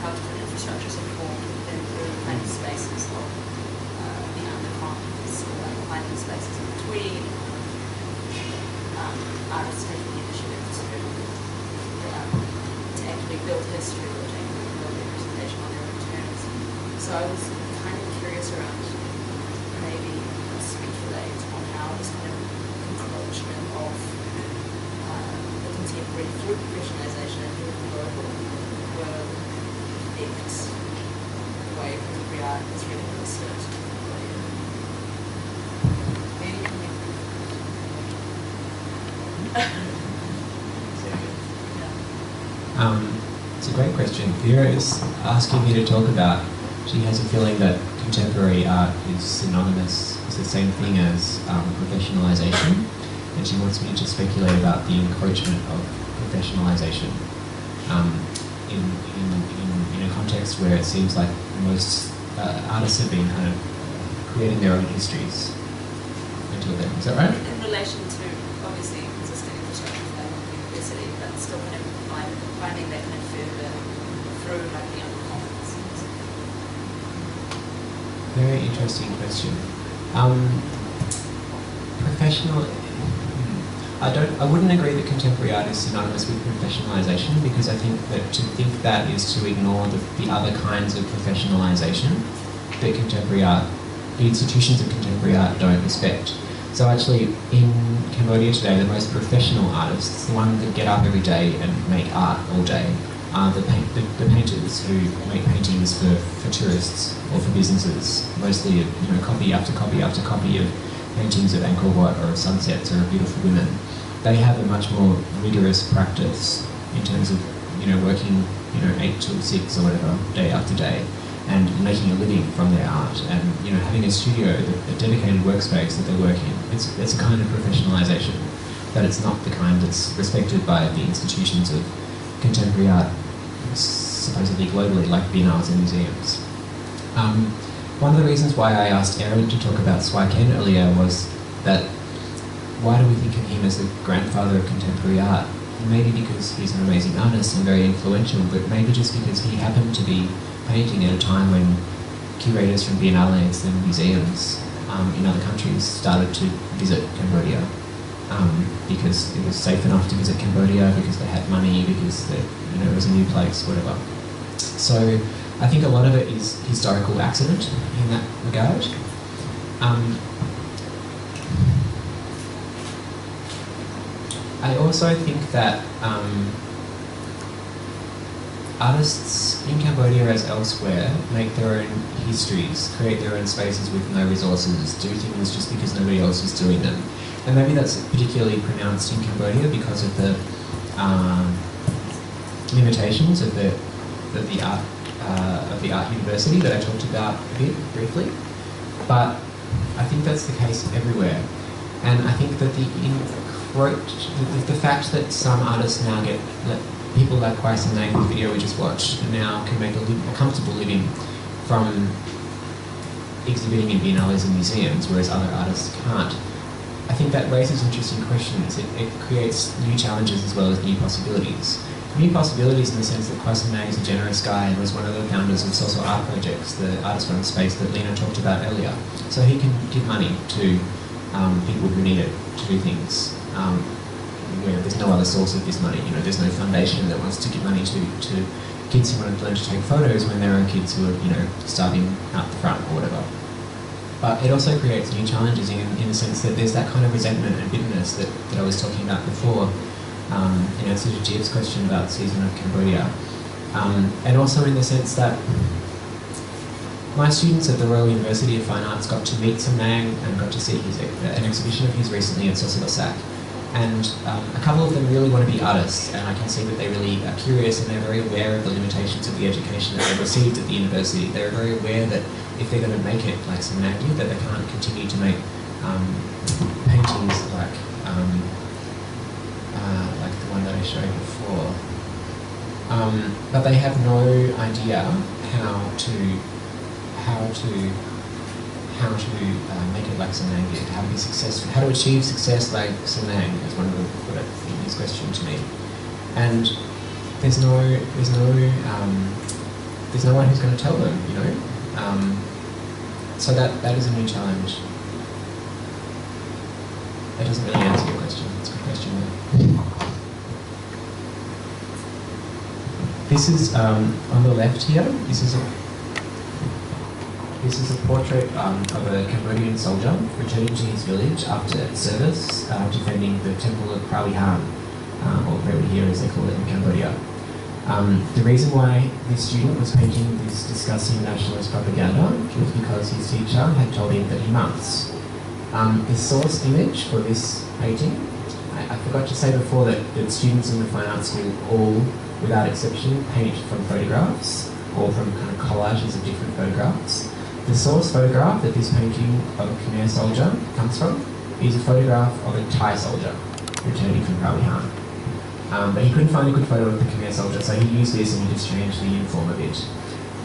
Speaker 5: how different infrastructures are formed within the kind of spaces of the undercommons, or behind the spaces in between, artists taking the initiative to actually build history or to actually build representation on their own terms. So I was kind of curious around maybe speculate on how this kind of encroachment of the contemporary through professionalisation and through the global will affect the way contemporary art is really understood. Any comment?
Speaker 2: It's a great question. Vera is asking me to talk about, she has a feeling that contemporary art is synonymous, is the same thing as professionalisation, and she wants me to speculate about the encroachment of professionalisation in a context where it seems like most artists have been kind of creating their own histories until then. Is that right?
Speaker 5: In relation to obviously existing infrastructure for the university, but still kind of finding that kind of further through like the undercommons.
Speaker 2: Very interesting question. Professional. I wouldn't agree that contemporary art is synonymous with professionalisation, because I think that to think that is to ignore the other kinds of professionalisation that contemporary art, the institutions of contemporary art don't respect. So actually, in Cambodia today, the most professional artists, the ones that get up every day and make art all day, are the painters who make paintings for tourists or for businesses, mostly copy after copy after copy of paintings of Angkor Wat or of sunsets or of beautiful women. They have a much more rigorous practice in terms of working 8 till 6 or whatever, day after day, and making a living from their art, and having a studio, a dedicated workspace that they work in. It's a kind of professionalisation, but it's not the kind that's respected by the institutions of contemporary art, supposedly globally, like biennales and museums. One of the reasons why I asked Aaron to talk about Swai Ken earlier was that why do we think of him as the grandfather of contemporary art? Maybe because he's an amazing artist and very influential, but maybe just because he happened to be painting at a time when curators from biennales and museums in other countries started to visit Cambodia, because it was safe enough to visit Cambodia, because they had money, because it was a new place, whatever. So I think a lot of it is historical accident in that regard. I also think that artists in Cambodia as elsewhere make their own histories, create their own spaces with no resources, do things just because nobody else is doing them. And maybe that's particularly pronounced in Cambodia because of the limitations of the art university that I talked about a bit briefly. But I think that's the case everywhere. And I think that the fact that some artists now get, people like Kwai Nang, the video we just watched, now can make a comfortable living from exhibiting in biennales and museums, whereas other artists can't. I think that raises interesting questions. It creates new challenges as well as new possibilities. New possibilities in the sense that Kwai Nang is a generous guy and was one of the founders of Social Art Projects, the artist run space that Lena talked about earlier. So he can give money to people who need it to do things. Where there's no other source of this money, there's no foundation that wants to give money to kids who want to learn to take photos when there are kids who are, starving out the front or whatever. But it also creates new challenges in the sense that there's that kind of resentment and bitterness that I was talking about before, in answer to Jib's question about the season of Cambodia. And also in the sense that my students at the Royal University of Fine Arts got to meet Sam Nang and got to see an exhibition of his recently at Sosibasak. And a couple of them really want to be artists, and I can see that they really are curious and they're very aware of the limitations of the education that they've received at the university. They're very aware that if they're going to make it like Sam Nang did, that they can't continue to make showed before. But they have no idea how to make it like Senang did, how to be successful, how to achieve success like Senang, as one of them put it in his question to me. And there's no one who's going to tell them, you know. So that is a new challenge. That doesn't really answer your question. It's a good question though. This is on the left here. This is a portrait of a Cambodian soldier returning to his village after service, defending the temple of Pravihan, or Pravihan as they call it in Cambodia. The reason why this student was painting this disgusting nationalist propaganda was because his teacher had told him that he must. The source image for this painting, I forgot to say before that students in the fine arts school all, without exception, paint from photographs or from kind of collages of different photographs. The source photograph that this painting of a Khmer soldier comes from is a photograph of a Thai soldier returning from Pravihan. But he couldn't find a good photo of the Khmer soldier, so he used this and he just changed the uniform a bit.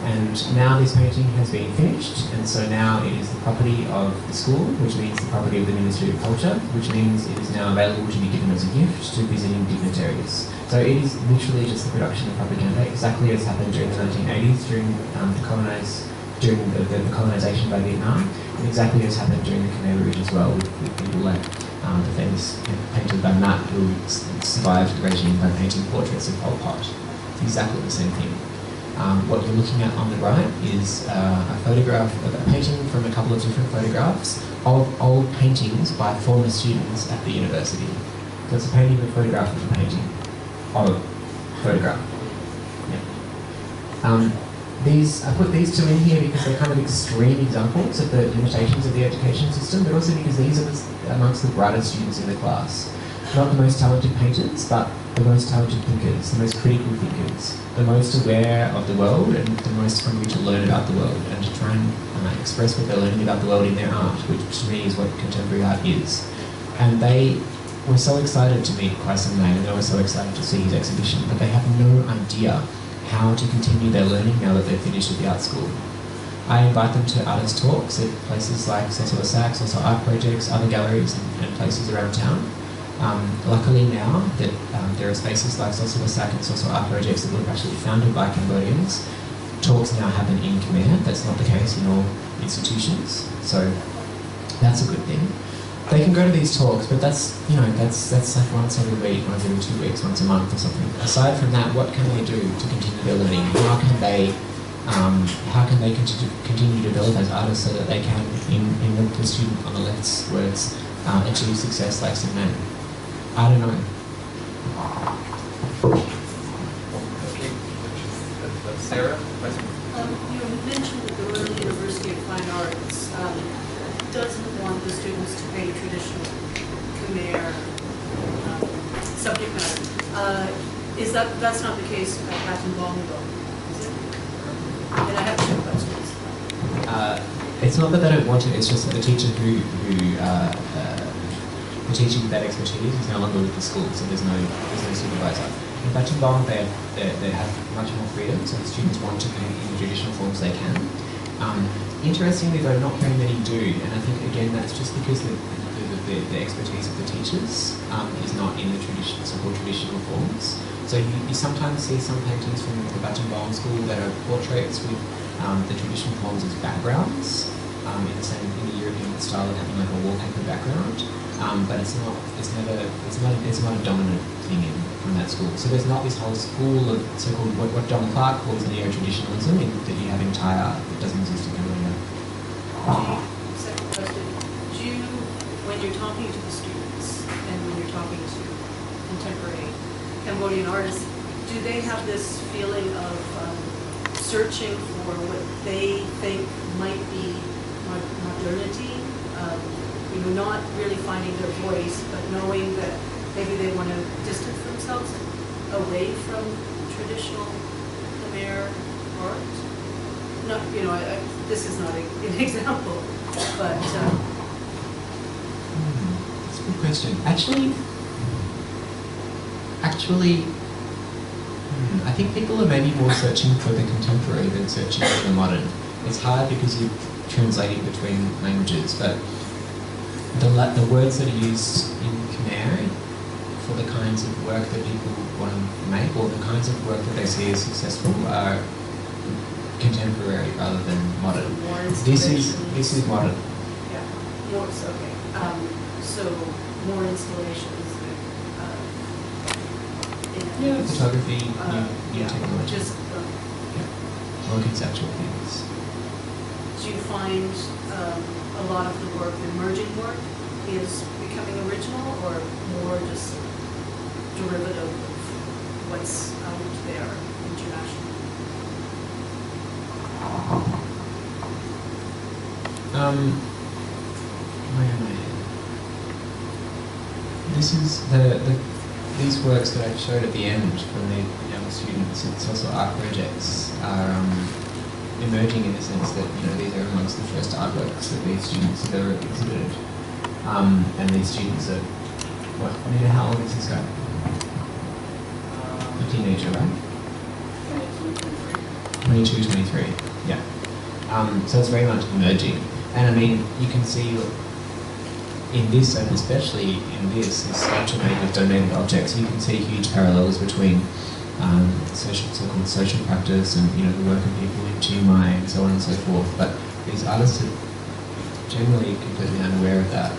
Speaker 2: And now this painting has been finished, and so now it is the property of the school, which means the property of the Ministry of Culture, which means it is now available to be given as a gift to visiting dignitaries. So it is literally just the production of propaganda, exactly as happened during the 1980s, during the colonisation by Vietnam, and exactly as happened during the Khmer Rouge as well, with people like the famous painter Van Mat, who survived the regime by painting portraits of Pol Pot. It's exactly the same thing. What you're looking at on the right is a photograph of a painting from a couple of different photographs of old paintings by former students at the university. So it's a painting of a photograph of a painting of a photograph. Yeah. I put these two in here because they're kind of extreme examples of the limitations of the education system, but also because these are amongst the brightest students in the class. Not the most talented painters, but the most talented thinkers, the most critical thinkers, the most aware of the world and the most hungry to learn about the world and to try and express what they're learning about the world in their art, which to me is what contemporary art is. And they were so excited to meet Kwai Sam Lang, and they were so excited to see his exhibition, but they have no idea how to continue their learning now that they're finished with the art school. I invite them to artist talks at places like Sosua Sax, also art projects, other galleries and places around town. Luckily now that there are spaces like Sosua Sax and Sosua art projects that were actually founded by Cambodians, talks now happen in Khmer. That's not the case in all institutions, so that's a good thing. They can go to these talks, but that's like once every week, once every 2 weeks, once a month or something. Aside from that, what can they do to continue their learning? How can they continue to develop as artists so that they can, in the student on the left's words, achieve success like some men? I don't know.
Speaker 1: Okay, Sarah?
Speaker 6: You mentioned that the Royal University of Fine Arts doesn't want the students to paint traditional Khmer subject matter. That's not the case at Patton Bong, though, is it? And I have two questions.
Speaker 2: It's not that they don't want it, it's just that the teacher the teacher with that expertise is no longer with the school, so there's no supervisor. In Patton Bong, they have much more freedom, so the students want to paint in the traditional forms they can. Interestingly, though, not very many do, and I think again that's just because the expertise of the teachers is not in the so-called traditional forms. So you sometimes see some paintings from the Patton Bong school that are portraits with the traditional forms as backgrounds, in the European style of having like a wallpaper background. But it's not a dominant thing from that school. So there's not this whole school of so-called what John Clark calls neo-traditionalism that you have in Thai art that doesn't exist in Cambodia.
Speaker 6: Second question. When you're talking to the students and when you're talking to contemporary Cambodian artists, do they have this feeling of searching for what they think might be modernity? Not really finding their voice, but knowing that maybe they want to distance themselves away from traditional Khmer art. No, this is not an example, but.
Speaker 2: That's a good question. Actually, Actually, I think people are maybe more searching for the contemporary than searching for the modern. It's hard because you're translating between languages, but the words that are used in Khmer for the kinds of work that people want to make, or the kinds of work that they see as successful, are contemporary rather than modern.
Speaker 6: More
Speaker 2: This
Speaker 6: installations.
Speaker 2: is modern.
Speaker 6: Yeah, more, okay. So more installations. In
Speaker 2: Photography, new
Speaker 6: yeah,
Speaker 2: technology.
Speaker 6: just,
Speaker 2: More conceptual things.
Speaker 6: do you find a lot of the work, the emerging work, is becoming original or more just derivative of what's out there internationally?
Speaker 2: Where am I? This is these works that I showed at the end from the young students. It's also art projects are emerging in the sense that these are amongst the first artworks that these students have ever exhibited. And these students are how old is this guy? A teenager, right? 22, 23. Yeah. So it's very much emerging. And I mean, you can see in this, and especially in this sculpture made with donated objects, you can see huge parallels between so-called social practice and the work of people in Chiang Mai and so on and so forth. But these artists are generally completely unaware of that.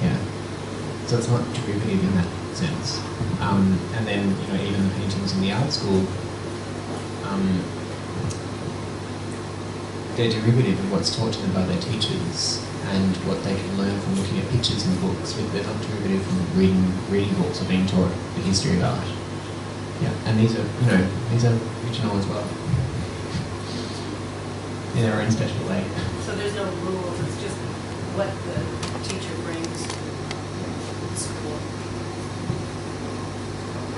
Speaker 2: Yeah. So it's not derivative in that sense. And then even the paintings in the art school, they're derivative of what's taught to them by their teachers and what they can learn from looking at pictures in books. They're not derivative from reading books or being taught the history of art. Yeah, and these are original as well in their own special way.
Speaker 6: So there's no rules, it's just what the teacher brings to school.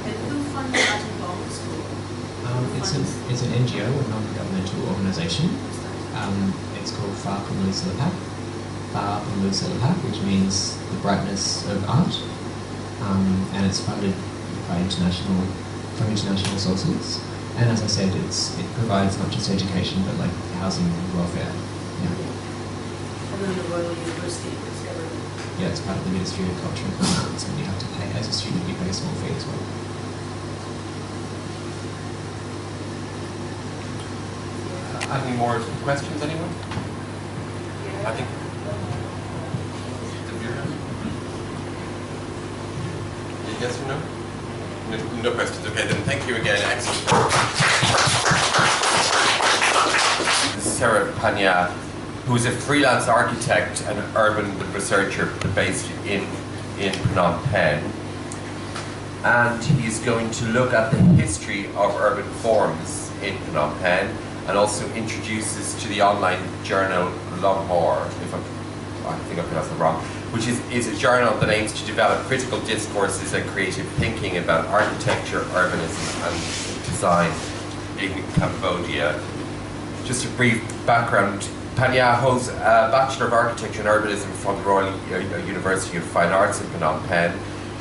Speaker 6: And who funds Art and Bong School?
Speaker 2: It's an NGO, a non-governmental organisation. It's called Far Pemlu Silapat, which means the brightness of art, and it's funded by from international sources. And as I said, it provides not just education but like housing and welfare. Yeah.
Speaker 6: And then the Royal University is government.
Speaker 2: Yeah, it's part of the Ministry of Culture and Fine Arts, and you have to pay as a student. You pay a small fee as well.
Speaker 1: Any more questions, anyone? I think. Yes or no? No questions. Okay, then thank you again. Excellent. This is Sarah Panya, who is a freelance architect and urban researcher based in Phnom Penh. And he's going to look at the history of urban forms in Phnom Penh, and also introduces to the online journal Lahore, I think I pronounced it wrong, which is a journal that aims to develop critical discourses and creative thinking about architecture, urbanism and design in Cambodia. Just a brief background. Panya holds a Bachelor of Architecture and Urbanism from the Royal University of Fine Arts in Phnom Penh.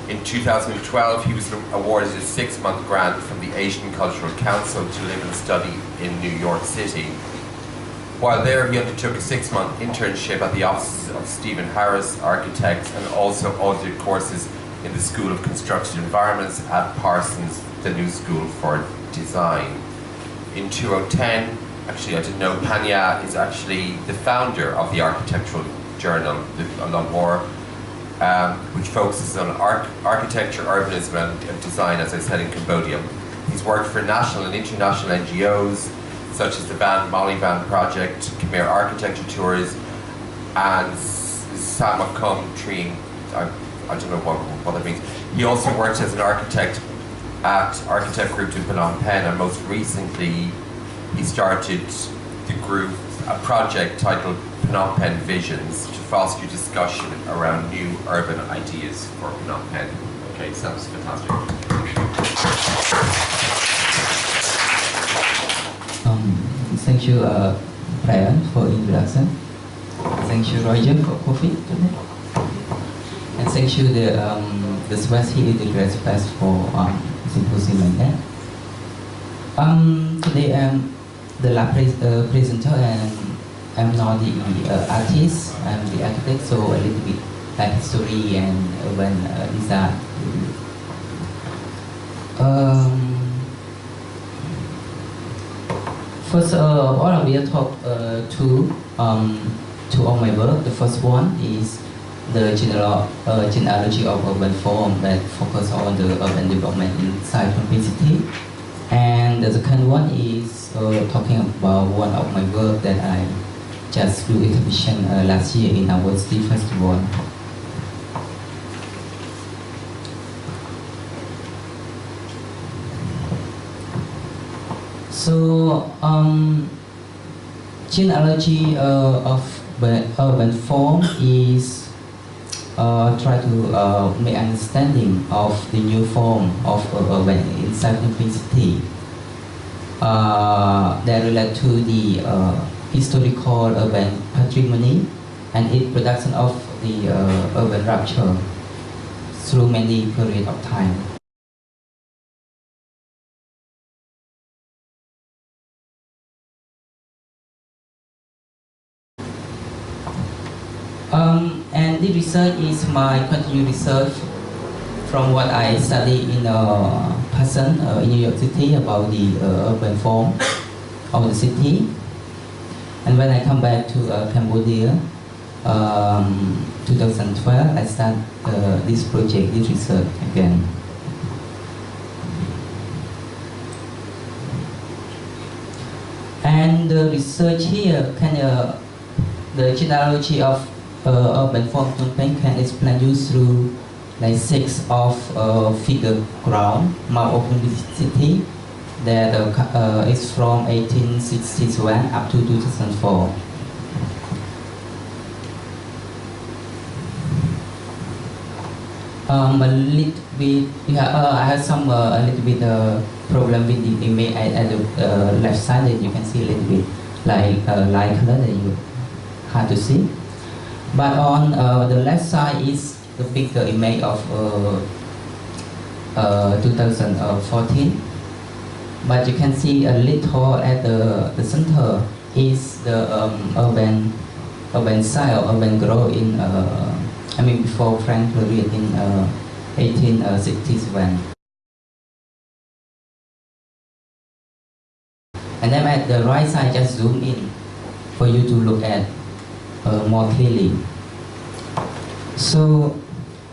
Speaker 1: In 2012, he was awarded a 6-month grant from the Asian Cultural Council to live and study in New York City. While there, he undertook a 6-month internship at the offices of Stephen Harris Architects and also audited courses in the School of Constructed Environments at Parsons, the New School for Design. In 2010, actually I didn't know, Panya is actually the founder of the architectural journal, Lahore, which focuses on architecture, urbanism and design, as I said, in Cambodia. He's worked for national and international NGOs, such as the Molly Band Project, Khmer Architecture Tours, and Samakum Tree. I don't know what that means. He also worked as an architect at Architect Group in Phnom Penh, and most recently he started the group, a project titled Phnom Penh Visions, to foster discussion around new urban ideas for Phnom Penh. Okay, sounds fantastic.
Speaker 7: Thank you, Brian, for introduction. Thank you, Roger, for coffee today. And thank you, the the space here is the great space for symposium like that. Today I'm the lab presenter and I'm not the artist, I'm the architect, so a little bit like history and urban design. First of all, I will talk two of my work. The first one is the genealogy of urban form that focus on the urban development inside Phnom City. And the second one is talking about one of my work that I just do exhibition last year in our city festival. So, genealogy of urban form is try to make understanding of the new form of urban inside Phnom City. That relate to the historical urban patrimony and its production of the urban rupture through many periods of time. And this research is my continued research from what I studied in Penh in New York City about the urban form of the city. And when I come back to Cambodia, 2012, I start this project, this research again. And the research here the genealogy of urban form Phnom Penh can explain you through like 6 of figure ground map of Phnom City that is from 1861 up to 2004. A little bit, I had some a little bit problem with the image at the left side that you can see a little bit like light color that you hard to see. But on the left side is the bigger image of 2014. But you can see a little at the center is the urban style, urban growth in before Frank period in 1861. And then at the right side, just zoom in for you to look at more clearly. So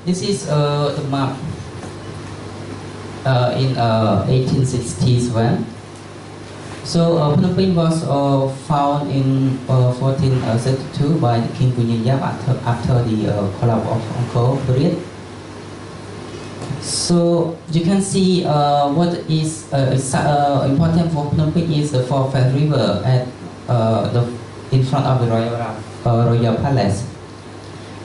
Speaker 7: this is the map in 1861. So Phnom Penh was found in 1432 by the King Punyanyap after the collapse of Angkor period. So you can see what is important for Phnom Penh is the Four Fat River at in front of the Royal Palace.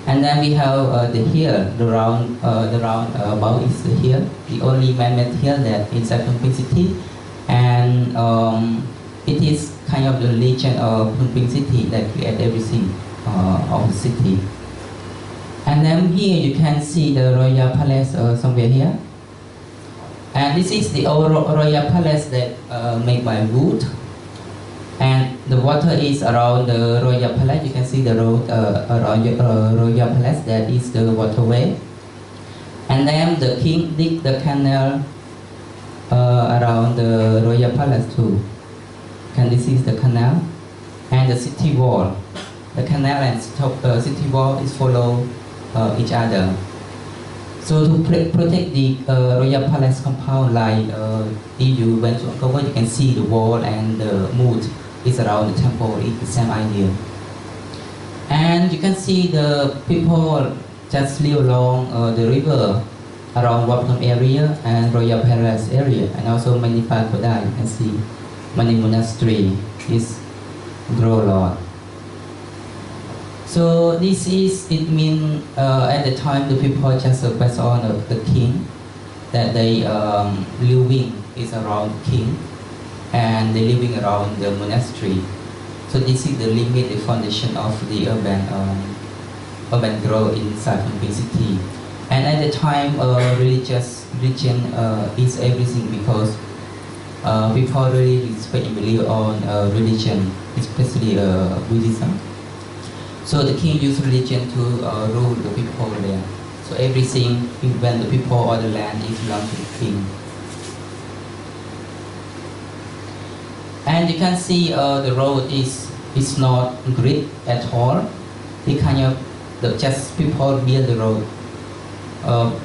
Speaker 7: And then we have the hill, the roundabout is the hill, the only man-made hill that inside Phnom Penh city, and it is kind of the legend of Phnom Penh city that create everything of the city. And then here you can see the Royal Palace somewhere here, and this is the old Royal Palace that made by wood. And the water is around the Royal Palace. You can see the road around Royal Palace. That is the waterway. And then the king dig the canal around the Royal Palace too. And this is the canal and the city wall. The canal and city wall is follow each other. So to protect the Royal Palace compound, like if you went to Angkor, you can see the wall and the moat is around the temple. It's the same idea. And you can see the people just live along the river around Wat Phnom area and Royal Palace area, and also many pagoda. You can see many monastery is grow a lot. So this is, it means at the time the people just based on the king, that they living is around king, and they living around the monastery. So this is the limit, the foundation of the urban growth inside Phnom Penh city. And And at the time, religion is everything because people really respect and believe on religion, especially Buddhism. So the king used religion to rule the people there. So everything, when the people or the land is belong to the king. And you can see the road is not grid at all. It kind of just people build the road.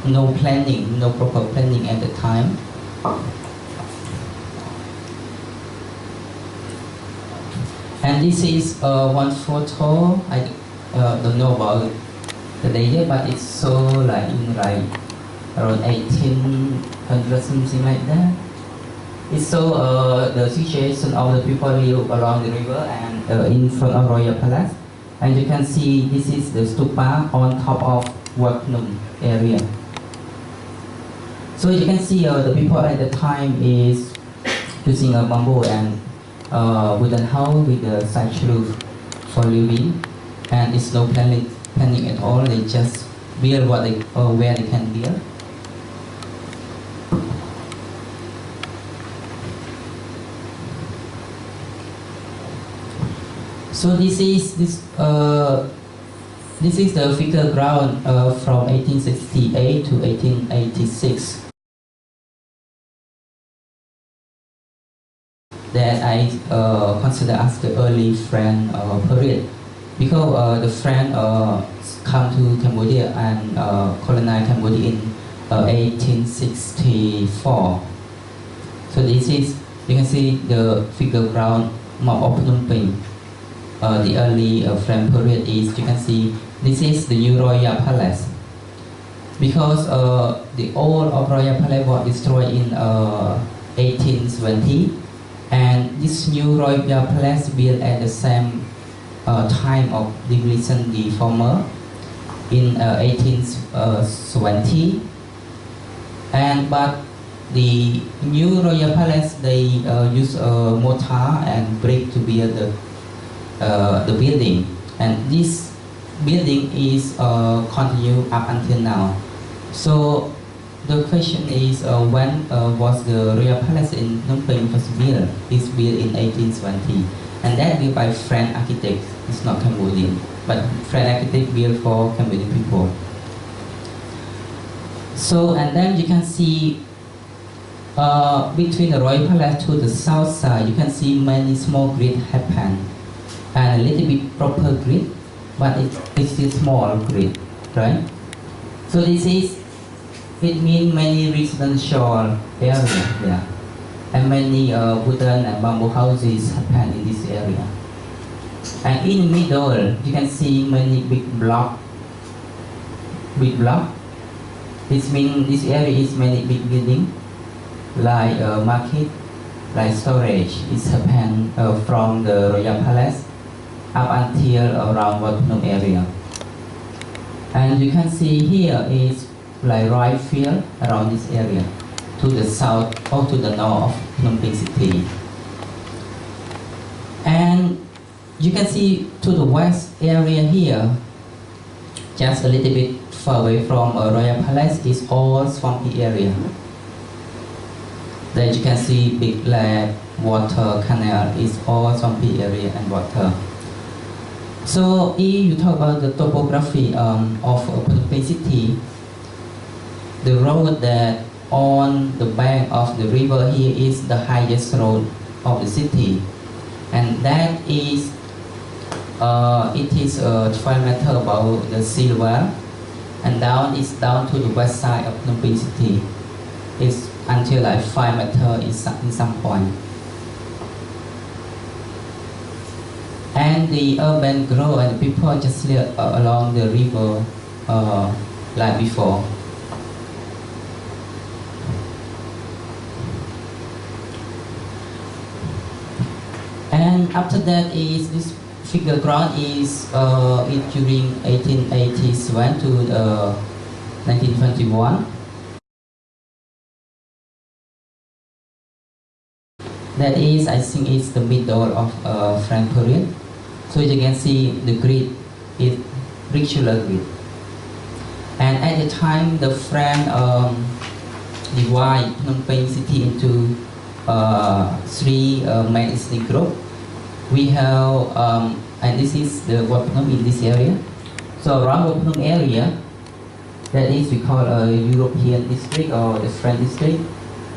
Speaker 7: No planning, no proper planning at the time. And this is one photo. I don't know about the later, but it's so like in around 1800 something like that. It's so the situation of the people live along the river and in front of Royal Palace. And you can see this is the stupa on top of Wat Phnom area. So you can see the people at the time is using a bamboo and wooden house with a thatch roof for living, and it's no planning at all. They just build what they where they can build. So this is the figure ground from 1868 to 1886 that I consider as the early French period, because the French come to Cambodia and colonize Cambodia in 1864. So this is, you can see the figure ground map of Phnom Penh. The early French period is, you can see, this is the new Royal Palace. Because the old of Royal Palace was destroyed in 1820, and this new Royal Palace built at the same time of demolition the former in 1820. But the new Royal Palace, they use mortar and brick to build the building, and this building is continue up until now. So the question is, when was the Royal Palace in Phnom Penh first built? It's built in 1820, and that built by French architects. It's not Cambodian, but French architect built for Cambodian people. So, and then you can see between the Royal Palace to the south side, you can see many small grids happen, and a little bit proper grid, but it's still small grid, right? So this is, it means many residential area there, and many wooden and bamboo houses happen in this area. And in the middle, you can see many big block. This means this area is many big building, like market, like storage. It's happened from the Royal Palace up until around Wat Phnom area. And you can see here is like rice field around this area, to the south or to the north of Phnom Penh city. And you can see to the west area here, just a little bit far away from Royal Palace, is all swampy area. Then you can see big lake, water, canal, is all swampy area and water. So if you talk about the topography of Phnom Penh city, the road that on the bank of the river here is the highest road of the city, and that is it is 12 meters above the sea level, and down is down to the west side of Phnom Penh city. It's until like 5 meters in some point. And the urban grow and the people just live along the river like before. And after that is this figure ground is during 1887 to 1921. That is, I think, it's the middle of French period. So you can see the grid is rectangular grid. And at the time, the French divide Phnom Penh city into three main ethnic groups. We have, and this is the Wat Phnom in this area. So around Wat Phnom area, that is we call a European district or the French district.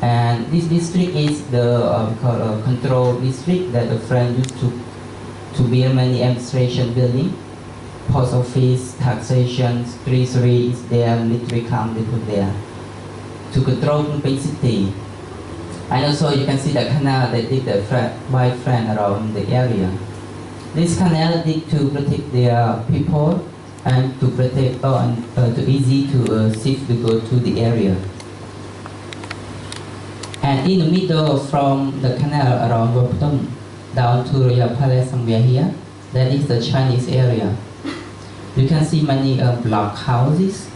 Speaker 7: And this district is the we call a control district that the French used to build many administration buildings, post office, taxation, treasury is there, military camp they put there to control Phnom Penh city. And also you can see the canal that did by France around the area. This canal did to protect their people and to protect to easy to shift to go to the area. And in the middle from the canal around Wat Phnom down to Royal Palace somewhere here, that is the Chinese area. You can see many block houses,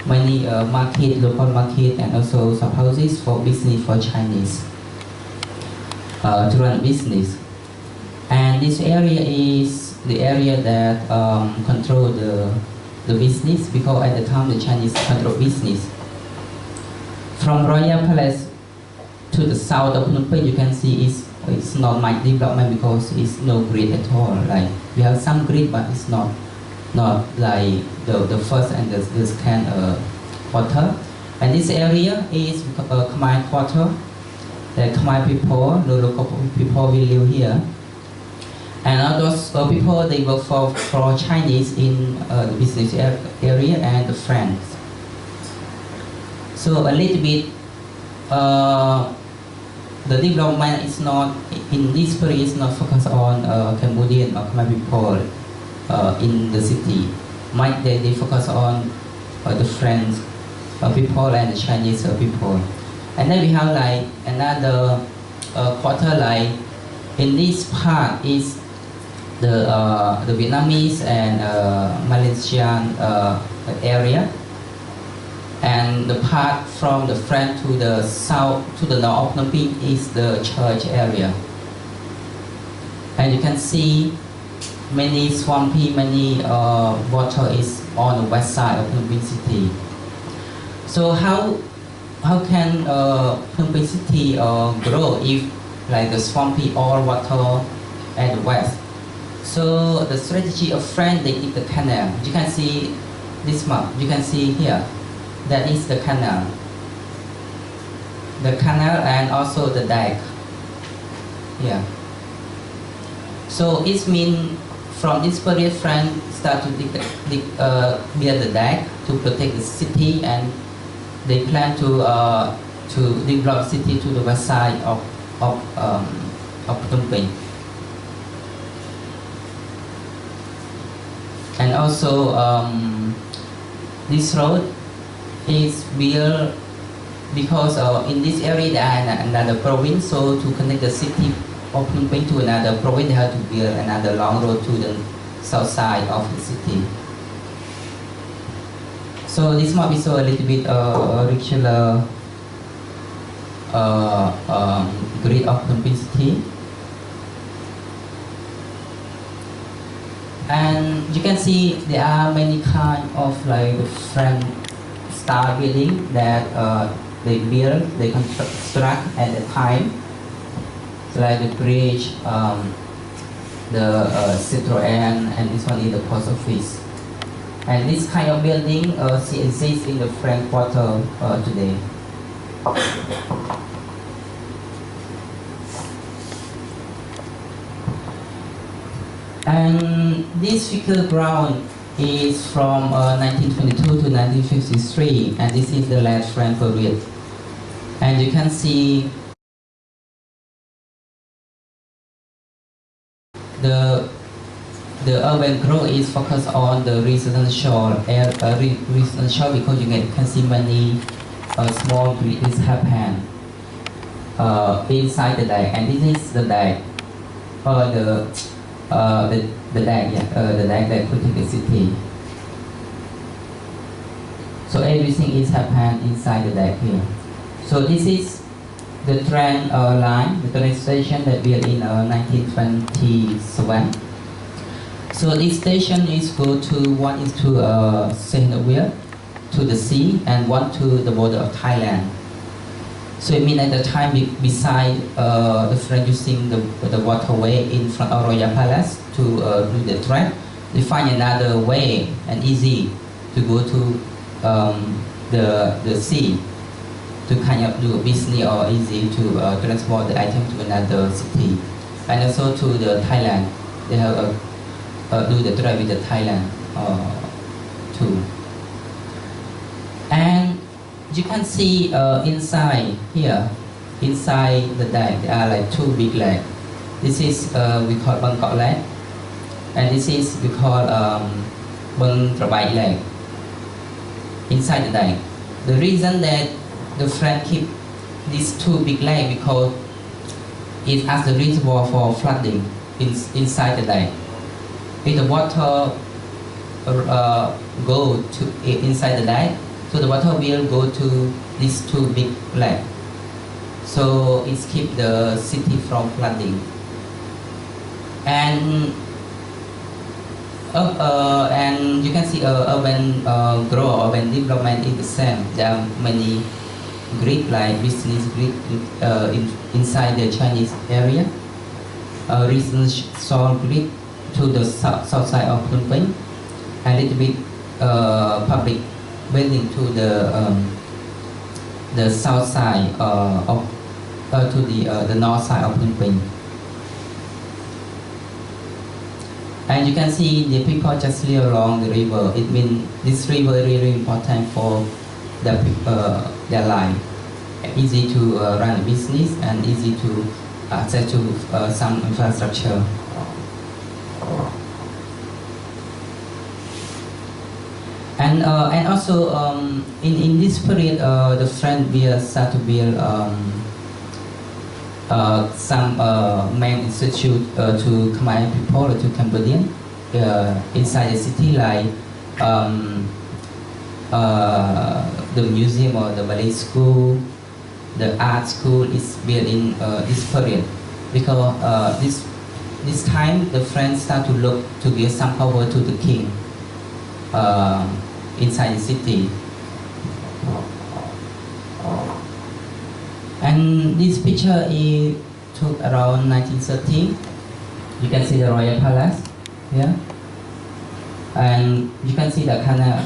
Speaker 7: many market, local market, and also some houses for business for Chinese to run business. And this area is the area that control the business, because at the time the Chinese control business. From Royal Palace to the south of Phnom Penh, you can see it's not much development because it's no grid at all. Like we have some grid, but it's not like the first and the second quarter. And this area is Khmer quarter. The Khmer people, the local people will live here. And all those people, they work for Chinese in the business area and the French. So a little bit, the development is not, in this period, is not focused on Cambodian or Khmer people in the city. They focus on the French people and the Chinese people. And then we have like another quarter, like in this part is the Vietnamese and Malaysian area, and the part from the French to the south to the north of Phnom Penh is the church area. And you can see many swampy, many water is on the west side of Phnom Penh city. So how can Phnom Penh city grow if like the swampy all water at the west? So the strategy of France, they did the canal. You can see this map. You can see here. That is the canal. The canal and also the dike. Yeah. So it means from this period, France start to build the dike to protect the city, and they plan to develop city to the west side of Phnom Penh. And also this road is built because in this area there are another province, so to connect the city of Phnom Penh to another province, they have to build another long road to the south side of the city. So this map is a little bit regular grid of Phnom Penh city. And you can see there are many kind of like French style building that they build, they construct at the time. So like the bridge, the Citroën, and this one is the post office. And this kind of building exists in the French Quarter today. And this figure ground is from 1922 to 1953, and this is the last French period. And you can see the urban growth is focused on the residential because you can see many small grids happen inside the dike, and this is the dike, the dike, the dike that protect the city. So everything is happened inside the dike here. So this is the train line, the train station that built in 1927. So this station is one is to Saint-Louis, to the sea and one to the border of Thailand. So it means at the time, beside the French using the waterway in front of Royal Palace to do the trek, they find another way and easy to go to the sea to kind of do a business or easy to transport the item to another city. And also to the Thailand, they have do the trade with the Thailand too. And you can see inside here, inside the deck, there are like two big legs. This is we call Bangkok leg, and this is we call Bang Trabai leg. Inside the deck, the reason that the French keep these two big legs because it as the reservoir for flooding inside the deck. If the water go to inside the deck, so the water will go to these two big legs. So it keeps the city from flooding. And you can see urban growth, urban development is the same. There are many grid like business grid inside the Chinese area. Residential grid to the south side of Phnom Penh, and little bit public building to the south side of to the north side of Phnom Penh. And you can see the people just live along the river. It means this river is really important for their life. Easy to run a business and easy to access to some infrastructure. And also in this period, the French will start to build some main institute to Khmer people, to Cambodian, inside the city, like the museum or the ballet school, the art school is built in this period, because this time the French start to look to give some power to the king inside the city. And this picture is took around 1930. You can see the Royal Palace here, and you can see the canal,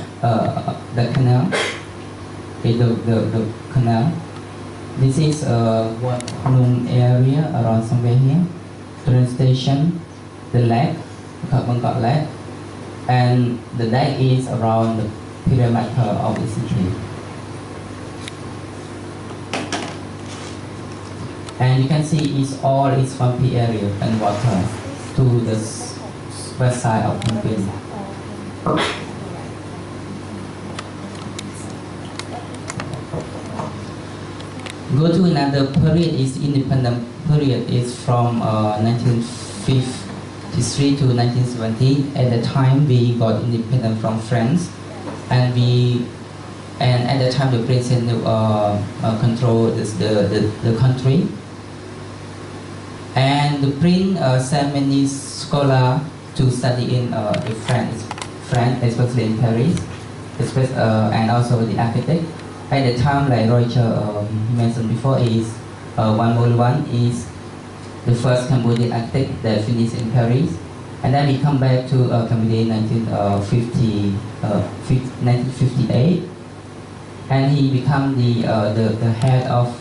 Speaker 7: the canal. This is what Phnom area around somewhere here. Train station, the lake, Bangkok lake, and the lake is around the perimeter of the city. And you can see it's all is swampy area and water to the west side of Phnom Penh. Go to another period is independent period is from 1953 to 1970. At the time we got independent from France, and at the time the president control the country. And the prince sent many scholars to study in France, especially in Paris, and also the architect. At the time, like Roger mentioned before, is one is the first Cambodian architect that finished in Paris, and then we come back to Cambodia in 1958, and he became the head of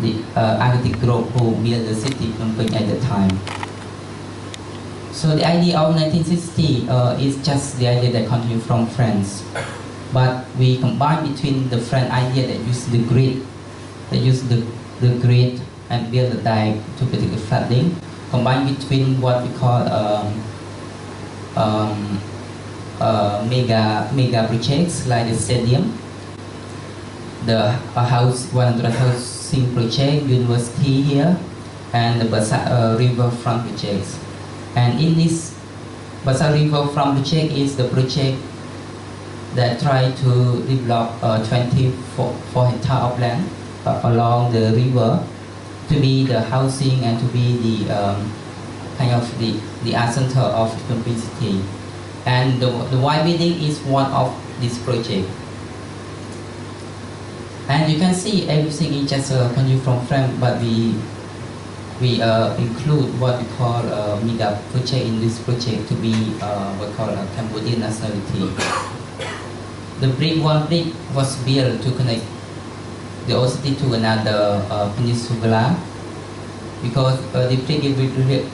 Speaker 7: the architect group who built the city Phnom Penh at the time. So the idea of 1960 is just the idea that continued from France, but we combine between the French idea that use the grid, and build the dike to protect the flooding, combined between what we call mega projects like the stadium, the house 100 housing project, university here, and the Basa riverfront projects. And in this Basa riverfront project is the project that try to develop 24 hectares of land along the river to be the housing and to be the kind of the art center of Phnom Penh city. And the white building is one of this project. And you can see everything is just continue from frame, but we include what we call mega project in this project to be what we call Cambodian nationality. The one brick was built to connect the old city to another peninsula, because the brick is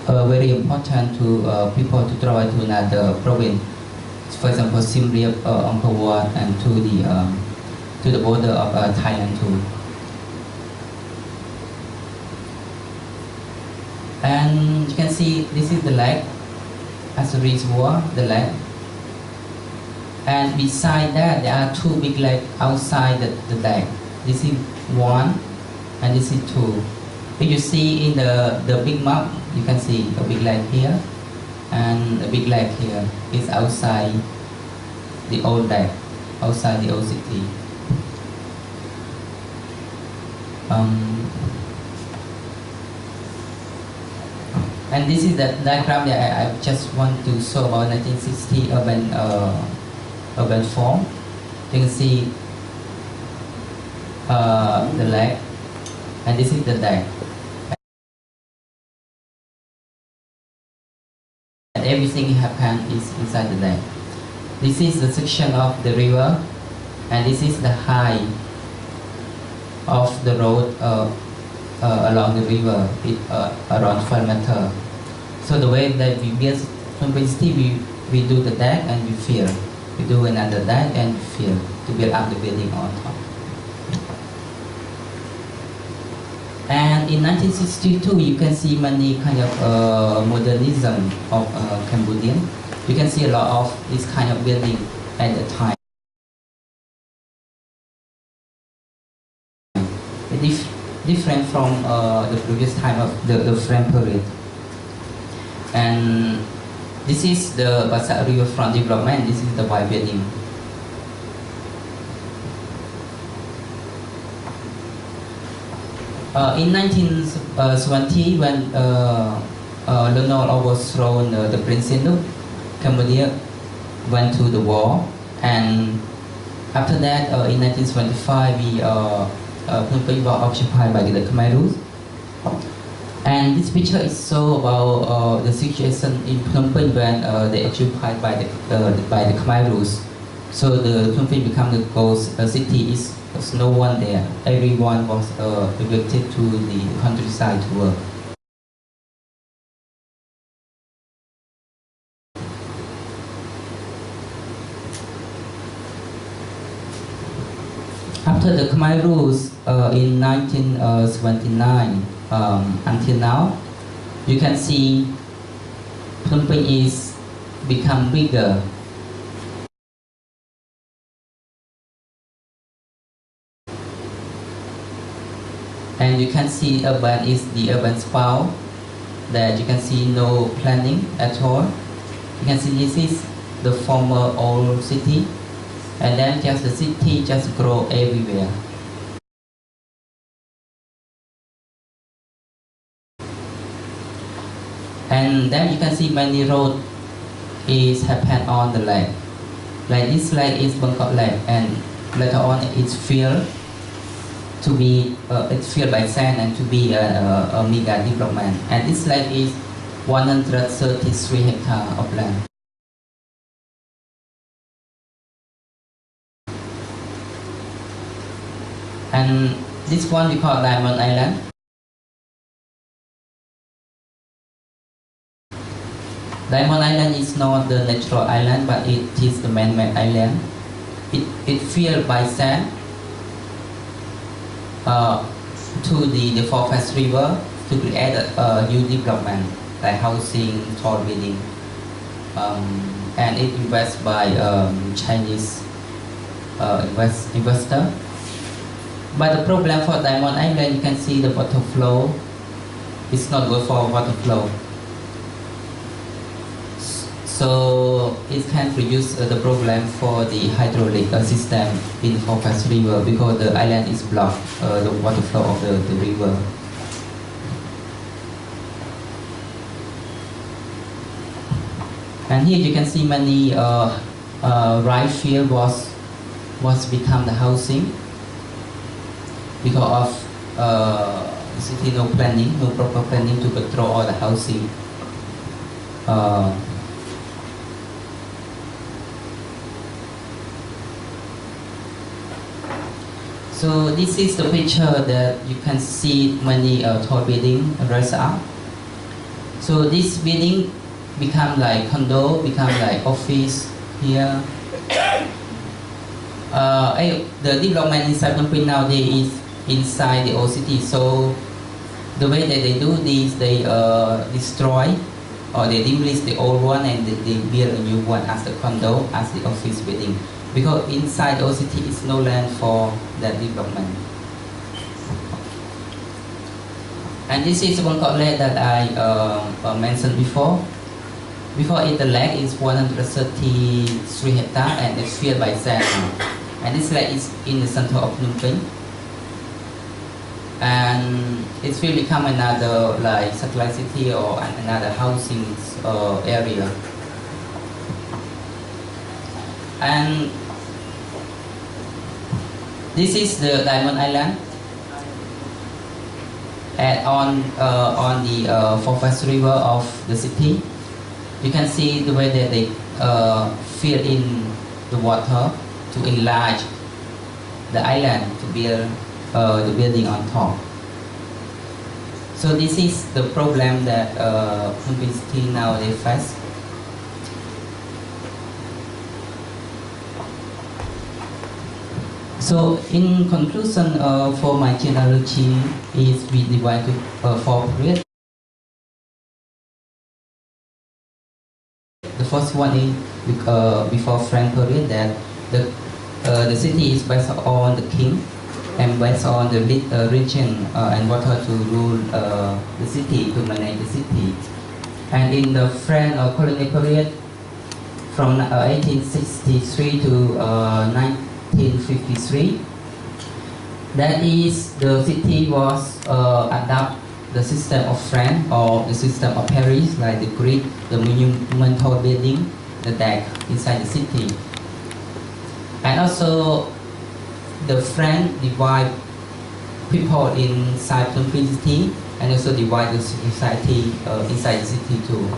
Speaker 7: very important to people to travel to another province. For example, Siem Reap, Angkor Wat, and to the border of Thailand too. And you can see this is the lake as a reservoir, the lake. And beside that, there are two big lakes outside the lake. This is one, and this is two. If you see in the big map, you can see a big lake here, and a big lake here is outside the old lake, outside the old city. And this is the diagram that I just want to show about 1960 urban form. You can see the lake, and this is the lake. And everything happened is inside the lake. This is the section of the river, and this is the height of the road along the river, around 5 meters. So the way that we build Phnom Penh city, we do the deck and we fill. We do another deck and fill to build up the building on top. And in 1962, you can see many kind of modernism of Cambodian. You can see a lot of this kind of building at the time. Different from the previous time of the frame period. And this is the Basak riverfront development. This is the white building. In 1970, when Lionel overthrown the Prince Sihanouk, Cambodia went to the war, and after that, in 1975, Phnom Penh was occupied by the Khmer Rouge. And this picture is so about the situation in Phnom Penh when they occupied by the Khmer Rouge. So the Phnom Penh became the ghost city. There's no one there. Everyone was evicted to the countryside to work. After the Khmer Rouge in 1979 until now, you can see Phnom Penh is become bigger. And you can see urban is the urban sprawl, that you can see no planning at all. You can see this is the former old city, and then just the city just grow everywhere. And then you can see many roads is happen on the lake. Like this lake is Bangkok Lake, and later on it's filled to be it's filled by sand and to be a mega development. And this lake is 133 hectares of land. And this one we call Diamond Island. Diamond Island is not the natural island, but it is the man-made island. It filled by sand to the Forest River to create a new development like housing, tall building, and it invested by Chinese investor. But the problem for Diamond Island, you can see the water flow. It's not good for water flow. So it can produce the problem for the hydraulic system in Forest River because the island is blocked, the water flow of the river. And here you can see many rice field was become the housing. because of city no planning, no proper planning to control all the housing. So this is the picture that you can see many tall building rise up. So this building become like condo, become like office here. The development inside Phnom Penh nowadays is inside the old city. So the way that they do this, they destroy or they demolish the old one and they build a new one as the condo, as the office building. Because inside the old city is no land for that development. And this is one outlet that I mentioned before. Before it, the lake is 133 hectares and it's filled by sand. And this lake is in the center of Phnom Penh. And it will become another like satellite city or another housing area. And this is the Diamond Island. And on the Forfast River of the city, you can see the way that they fill in the water to enlarge the island to build the building on top. So this is the problem that Phnom Penh city now they face. So in conclusion, for my genealogy is we divide to 4 periods. The first one is before Frank period, that the city is based on the king and based on the region and water to rule the city, to manage the city. And in the Frank colonial period, from 1863 to 1953, that is the city was adopt the system of France or the system of Paris, like the grid, the monumental building, the deck inside the city. And also the French divide people inside Phnom Penh city and also divide the society inside the city too.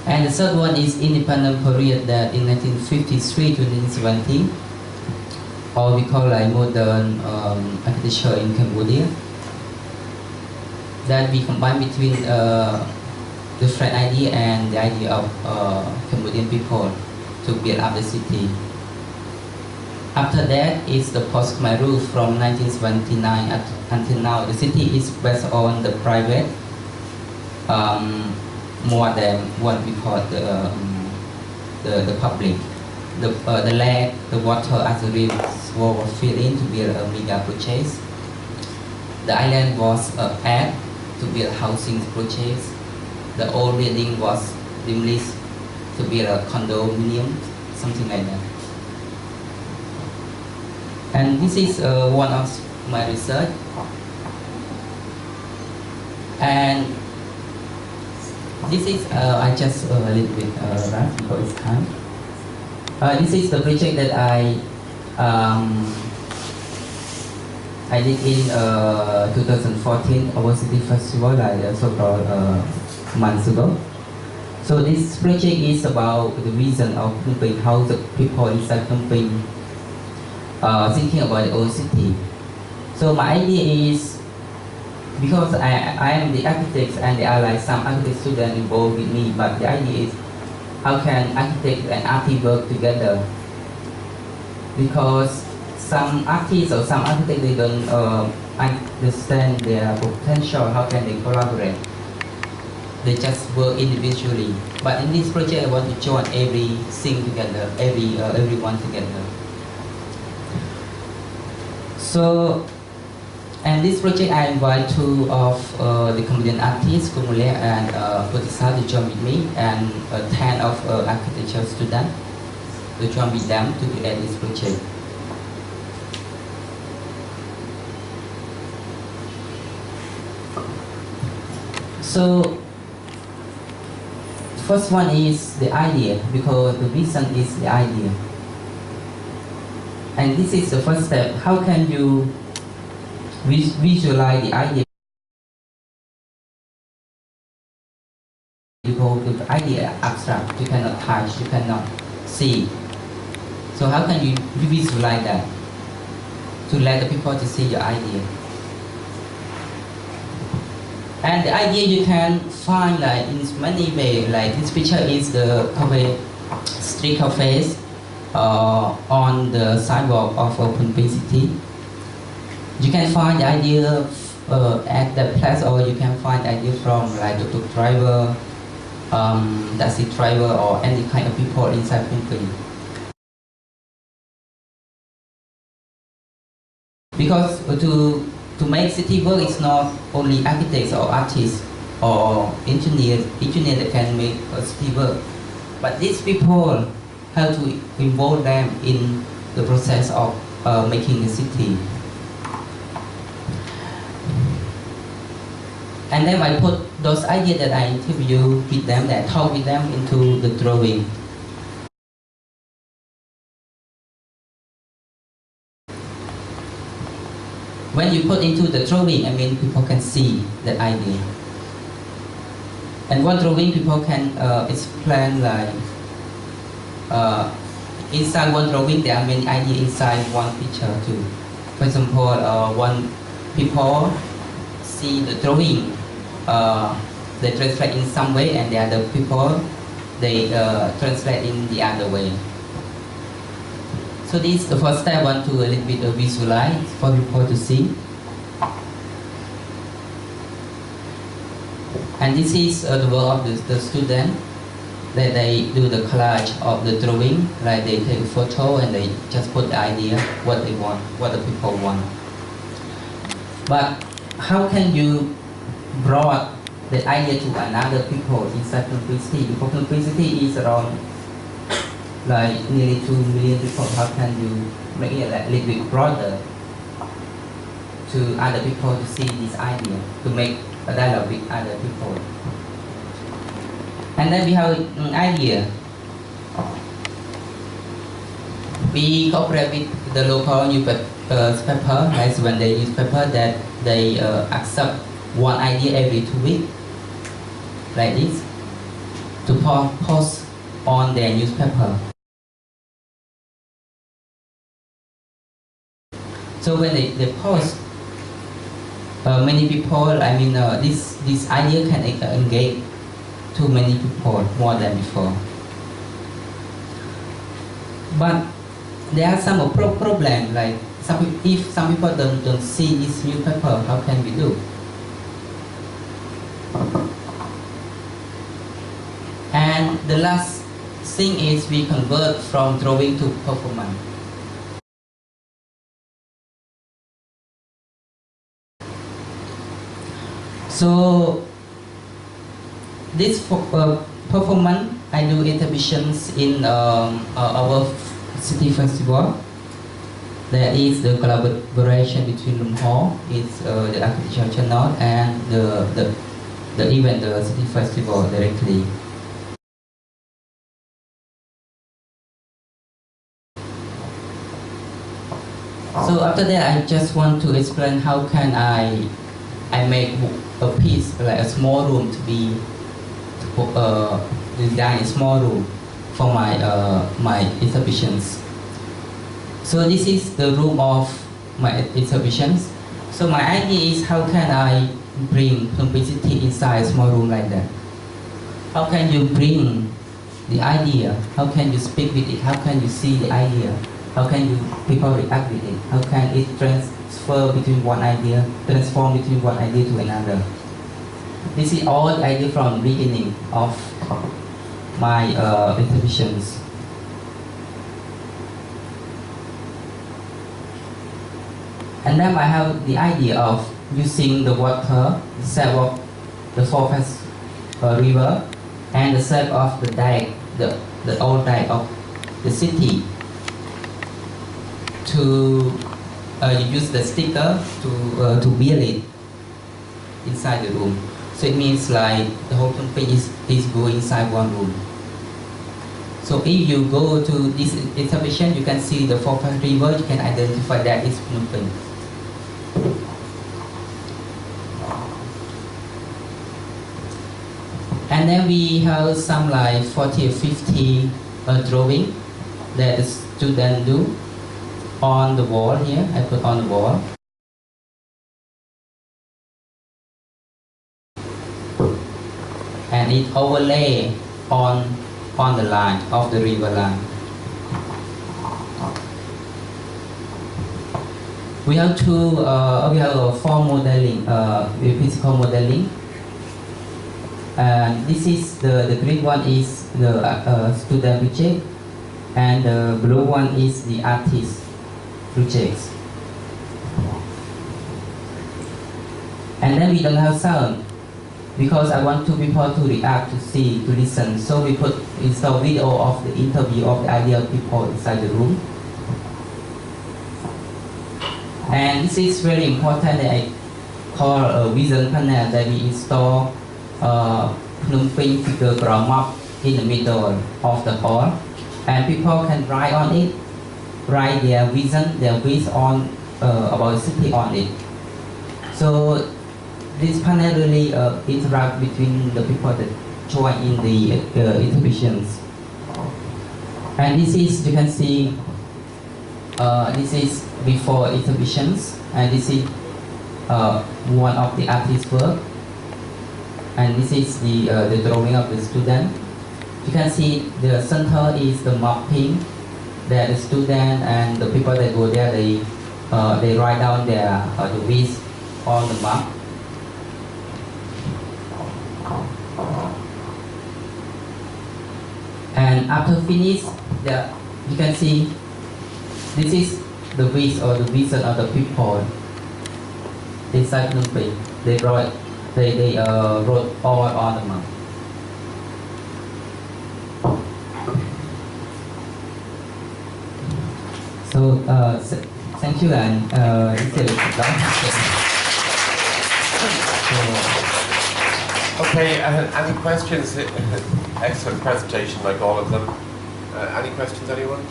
Speaker 7: And the third one is independent period, that in 1953 to 1970, or we call like modern architecture in Cambodia, that we combine between the French idea and the idea of Cambodian people to build up the city. After that is the post-Khmer rule from 1979 until now. The city is based on the private more than what we call the public. The land, the water as the rivers were filled in to build a mega purchase. The island was added to build housing projects. The old building was demolished to build a condominium, something like that. And this is one of my research. And this is, I just a little bit rush because it's time. This is the project that I did in 2014 Overcity Festival, like so-called months ago. So this project is about the vision of Phnom Penh, how the people inside Phnom Penh thinking about the old city. So my idea is, because I am the architect and there are like some architect students involved with me, but the idea is how can architect and artist work together? Because some artists or some architects, they don't understand their potential, how can they collaborate? They just work individually. But in this project, I want to join everything together, everyone together. So, and this project I invite 2 of the Cambodian artists, Kumule and Putisa, to join with me, and 10 of architecture students to join with them to create this project. So, first one is the idea, because the vision is the idea. And this is the first step. How can you visualize the idea? Because the idea abstract, you cannot touch, you cannot see. So how can you visualize that to let the people to see your idea? And the idea you can find like in many ways. Like this picture is the cafe, street cafes on the sidewalk of Phnom Penh city. You can find the idea at that place, or you can find the idea from like the driver, taxi driver, or any kind of people inside Phnom Penh. Because to make city work, it's not only architects or artists or engineers that can make a city work, but these people have to involve them in the process of making the city. And then I put those ideas that I interview with them, that I talk with them, into the drawing. When you put into the drawing, I mean, people can see that idea. And one drawing, people can explain like, inside one drawing, there are many ideas inside one picture too. For example, one people see the drawing, they translate in some way, and the other people, they translate in the other way. So this is the first step. I want to a little bit visualize for people to see. And this is the work of the student, that they do the collage of the drawing, like they take a photo and they just put the idea, what they want, what the people want. But how can you brought the idea to another people inside Phnom Penh city? Because Phnom Penh city is around like nearly 2 million people. How can you make it a little bit broader to other people to see this idea, to make a dialogue with other people? And then we have an idea. We cooperate with the local newspaper, like when they newspaper that they accept one idea every 2 weeks, like this, to post on their newspaper. So when they post, many people, I mean, this idea can engage too many people more than before. But there are some problems, like if some people don't see this newspaper, how can we do? And the last thing is we convert from drawing to performance. So this performance, I do exhibitions in our city festival. There is the collaboration between Lum Hall, it's the architecture channel, and the event, the city festival directly. So after that, I just want to explain how can I make a piece, like a small room, to be design a small room for my exhibitions. So this is the room of my exhibitions. So my idea is, how can I bring complexity inside a small room like that? How can you bring the idea? How can you speak with it? How can you see the idea? How can people react with it? How can it transfer between one idea, transform between one idea to another? This is all the idea from the beginning of my exhibitions. And then I have the idea of using the water, the shape of the Forest river, and the shape of the dike, the old dike of the city, to use the sticker to build it inside the room. So it means like the whole thing is go inside one room. So if you go to this exhibition, you can see the 4 river, you can identify that it's Phnom Penh. And then we have some like 40 or 50 drawing that the student do on the wall here. I put on the wall. And it overlay on the line of the river line. We have we have 4 modeling, physical modeling. And this is the green one is the student project, and the blue one is the artist projects. And then we don't have sound because I want people to react, to see, to listen. So we install video of the interview of the ideal people inside the room. And this is very important that I call a vision panel that we install Phnom Penh figure ground up in the middle of the hall, and people can write on it, write their vision, their wish on about the city on it. So this panel really interact between the people that join in the exhibitions. And this is, you can see, this is before exhibitions, and this is one of the artist's work. And this is the drawing of the student. You can see the center is the mapping that the student and the people that go there, they write down their the wish on the map. And after finish, you can see this is the wish or the vision of the people inside Phnom Penh. They wrote all on the map. So thank you, and
Speaker 1: Okay, any questions? Excellent presentation, like all of them. Any questions, anyone?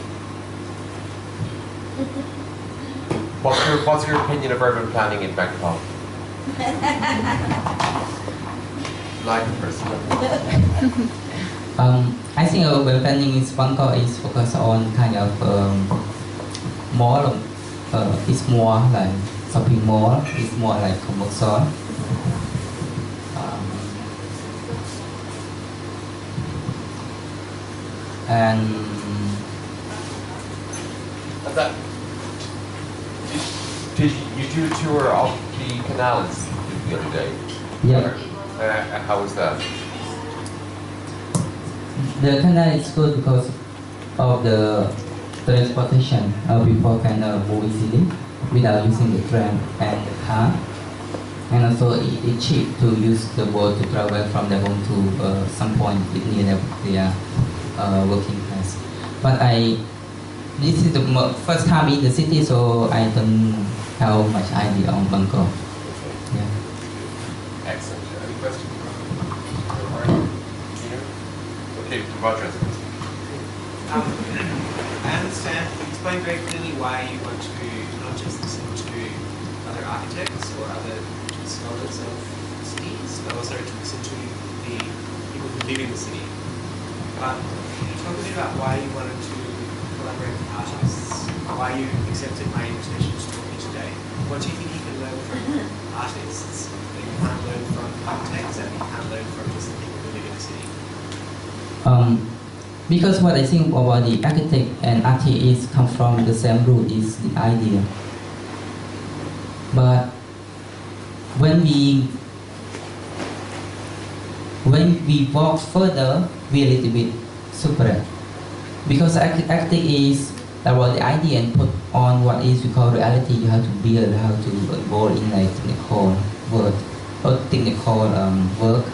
Speaker 1: What's your opinion of urban planning in Bangkok? Like person.
Speaker 7: I think urban planning in Bangkok is focused on kind of mall. It's more like shopping mall. It's more like commercial. And
Speaker 1: that, did you do a tour of the canals the other day?
Speaker 7: Yeah.
Speaker 1: How was that?
Speaker 7: The canal is good because of the transportation. People can move easily without using the tram and the car. And also it's cheap to use the boat to travel from their home to some point near their working place. But this is the first time in the city, so I don't have much idea on Bangkok. Yeah.
Speaker 1: Excellent. Any questions? Okay, Roger.
Speaker 8: I understand, you explained very clearly why you want to not just listen to other architects or other scholars of cities, but also to listen to the people who live in the city. But can you talk a bit about why you wanted to collaborate with artists, why you accepted my invitation to talk to you today? What do you think you can learn from artists that you can't learn from architects, and you can't learn from just the people who live in the city?
Speaker 7: Because what I think about the architect and artist is come from the same root, is the idea. But when we walk further, we a little bit separate. Because architect is about the idea and put on what is we call reality. You have to build, how to involve in like technical work or technical work.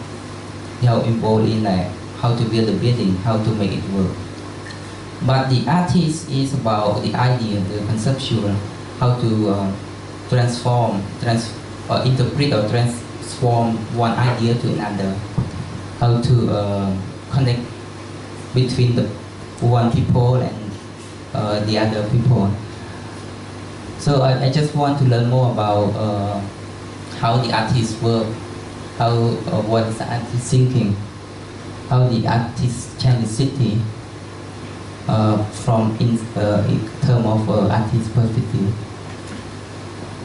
Speaker 7: You have involved in like how to build a building, how to make it work. But the artist is about the idea, the conceptual, how to interpret or transform one idea to another, how to connect between the one people and the other people. So I just want to learn more about how the artists work, how what is the artist thinking, how the artist change the city from in term of artist perspective.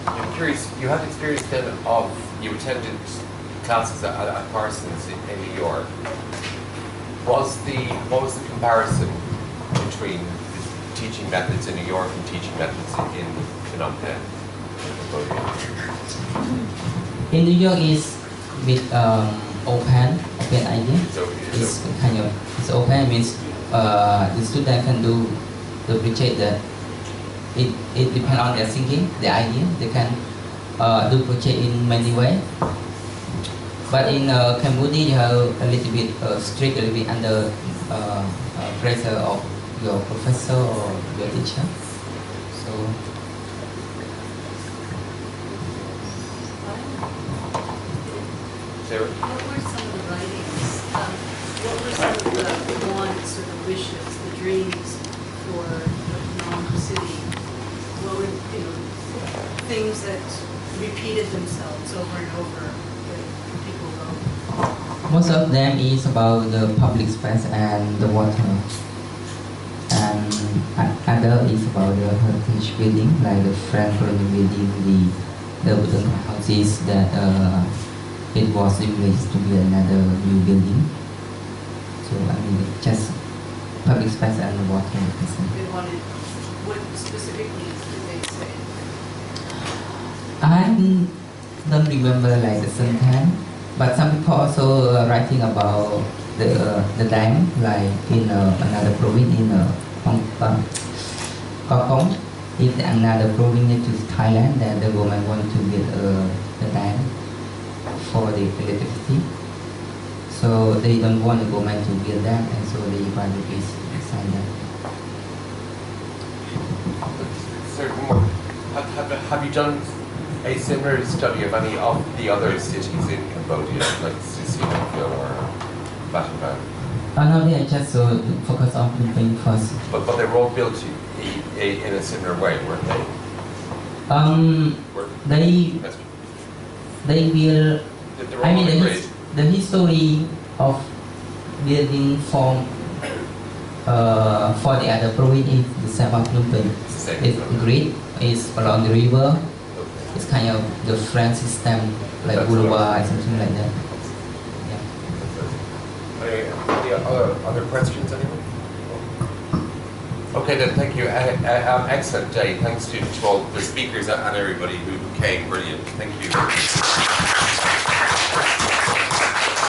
Speaker 1: I'm curious, you had experience then of, you attended classes at Parsons in New York. What was the comparison between the teaching methods in New York and teaching methods in Phnom Penh, Cambodia?
Speaker 7: In New York is with open idea. It's kind of it's open means the student can do the project that it depends on their thinking, the idea. They can do project in many ways. But in Cambodia, you have a little bit strict, a little bit under pressure of your professor or your teacher. So.
Speaker 6: What were some of the writings? What were some of the wants or the wishes, the dreams for the Phnom city? What were things that repeated themselves over and over that people wrote?
Speaker 7: Most of them is about the public space and the water, and other is about the heritage building, like the French colonial building, the wooden houses that it was replaced to be another new building. So I mean, just public space and the water.
Speaker 6: They wanted, what specifically did they say?
Speaker 7: I don't remember like the same time, but some people also writing about the dam, like in another province in Hong Kong. It's another province near to Thailand that the government want to build the dam for the electricity. So they don't want the government to build that, and so they want to sign that.
Speaker 1: Sir, have you done a similar study of any of the other cities in Cambodia, like Sihanouk or Battambang?
Speaker 7: No, I just focus on Phnom Penh first.
Speaker 1: But they were all built in a similar way, weren't they?
Speaker 7: They will.
Speaker 1: They're all
Speaker 7: I mean,
Speaker 1: great.
Speaker 7: the history of building from for the other province is the same as Phnom Penh. It's Greek. It's along the river.
Speaker 1: Okay.
Speaker 7: It's kind of the French system, like
Speaker 1: That's
Speaker 7: boulevard, something like that.
Speaker 1: Any other questions, anyone? Okay then, thank you. Excellent day. Thanks to all the speakers and everybody who came. Brilliant. Thank you.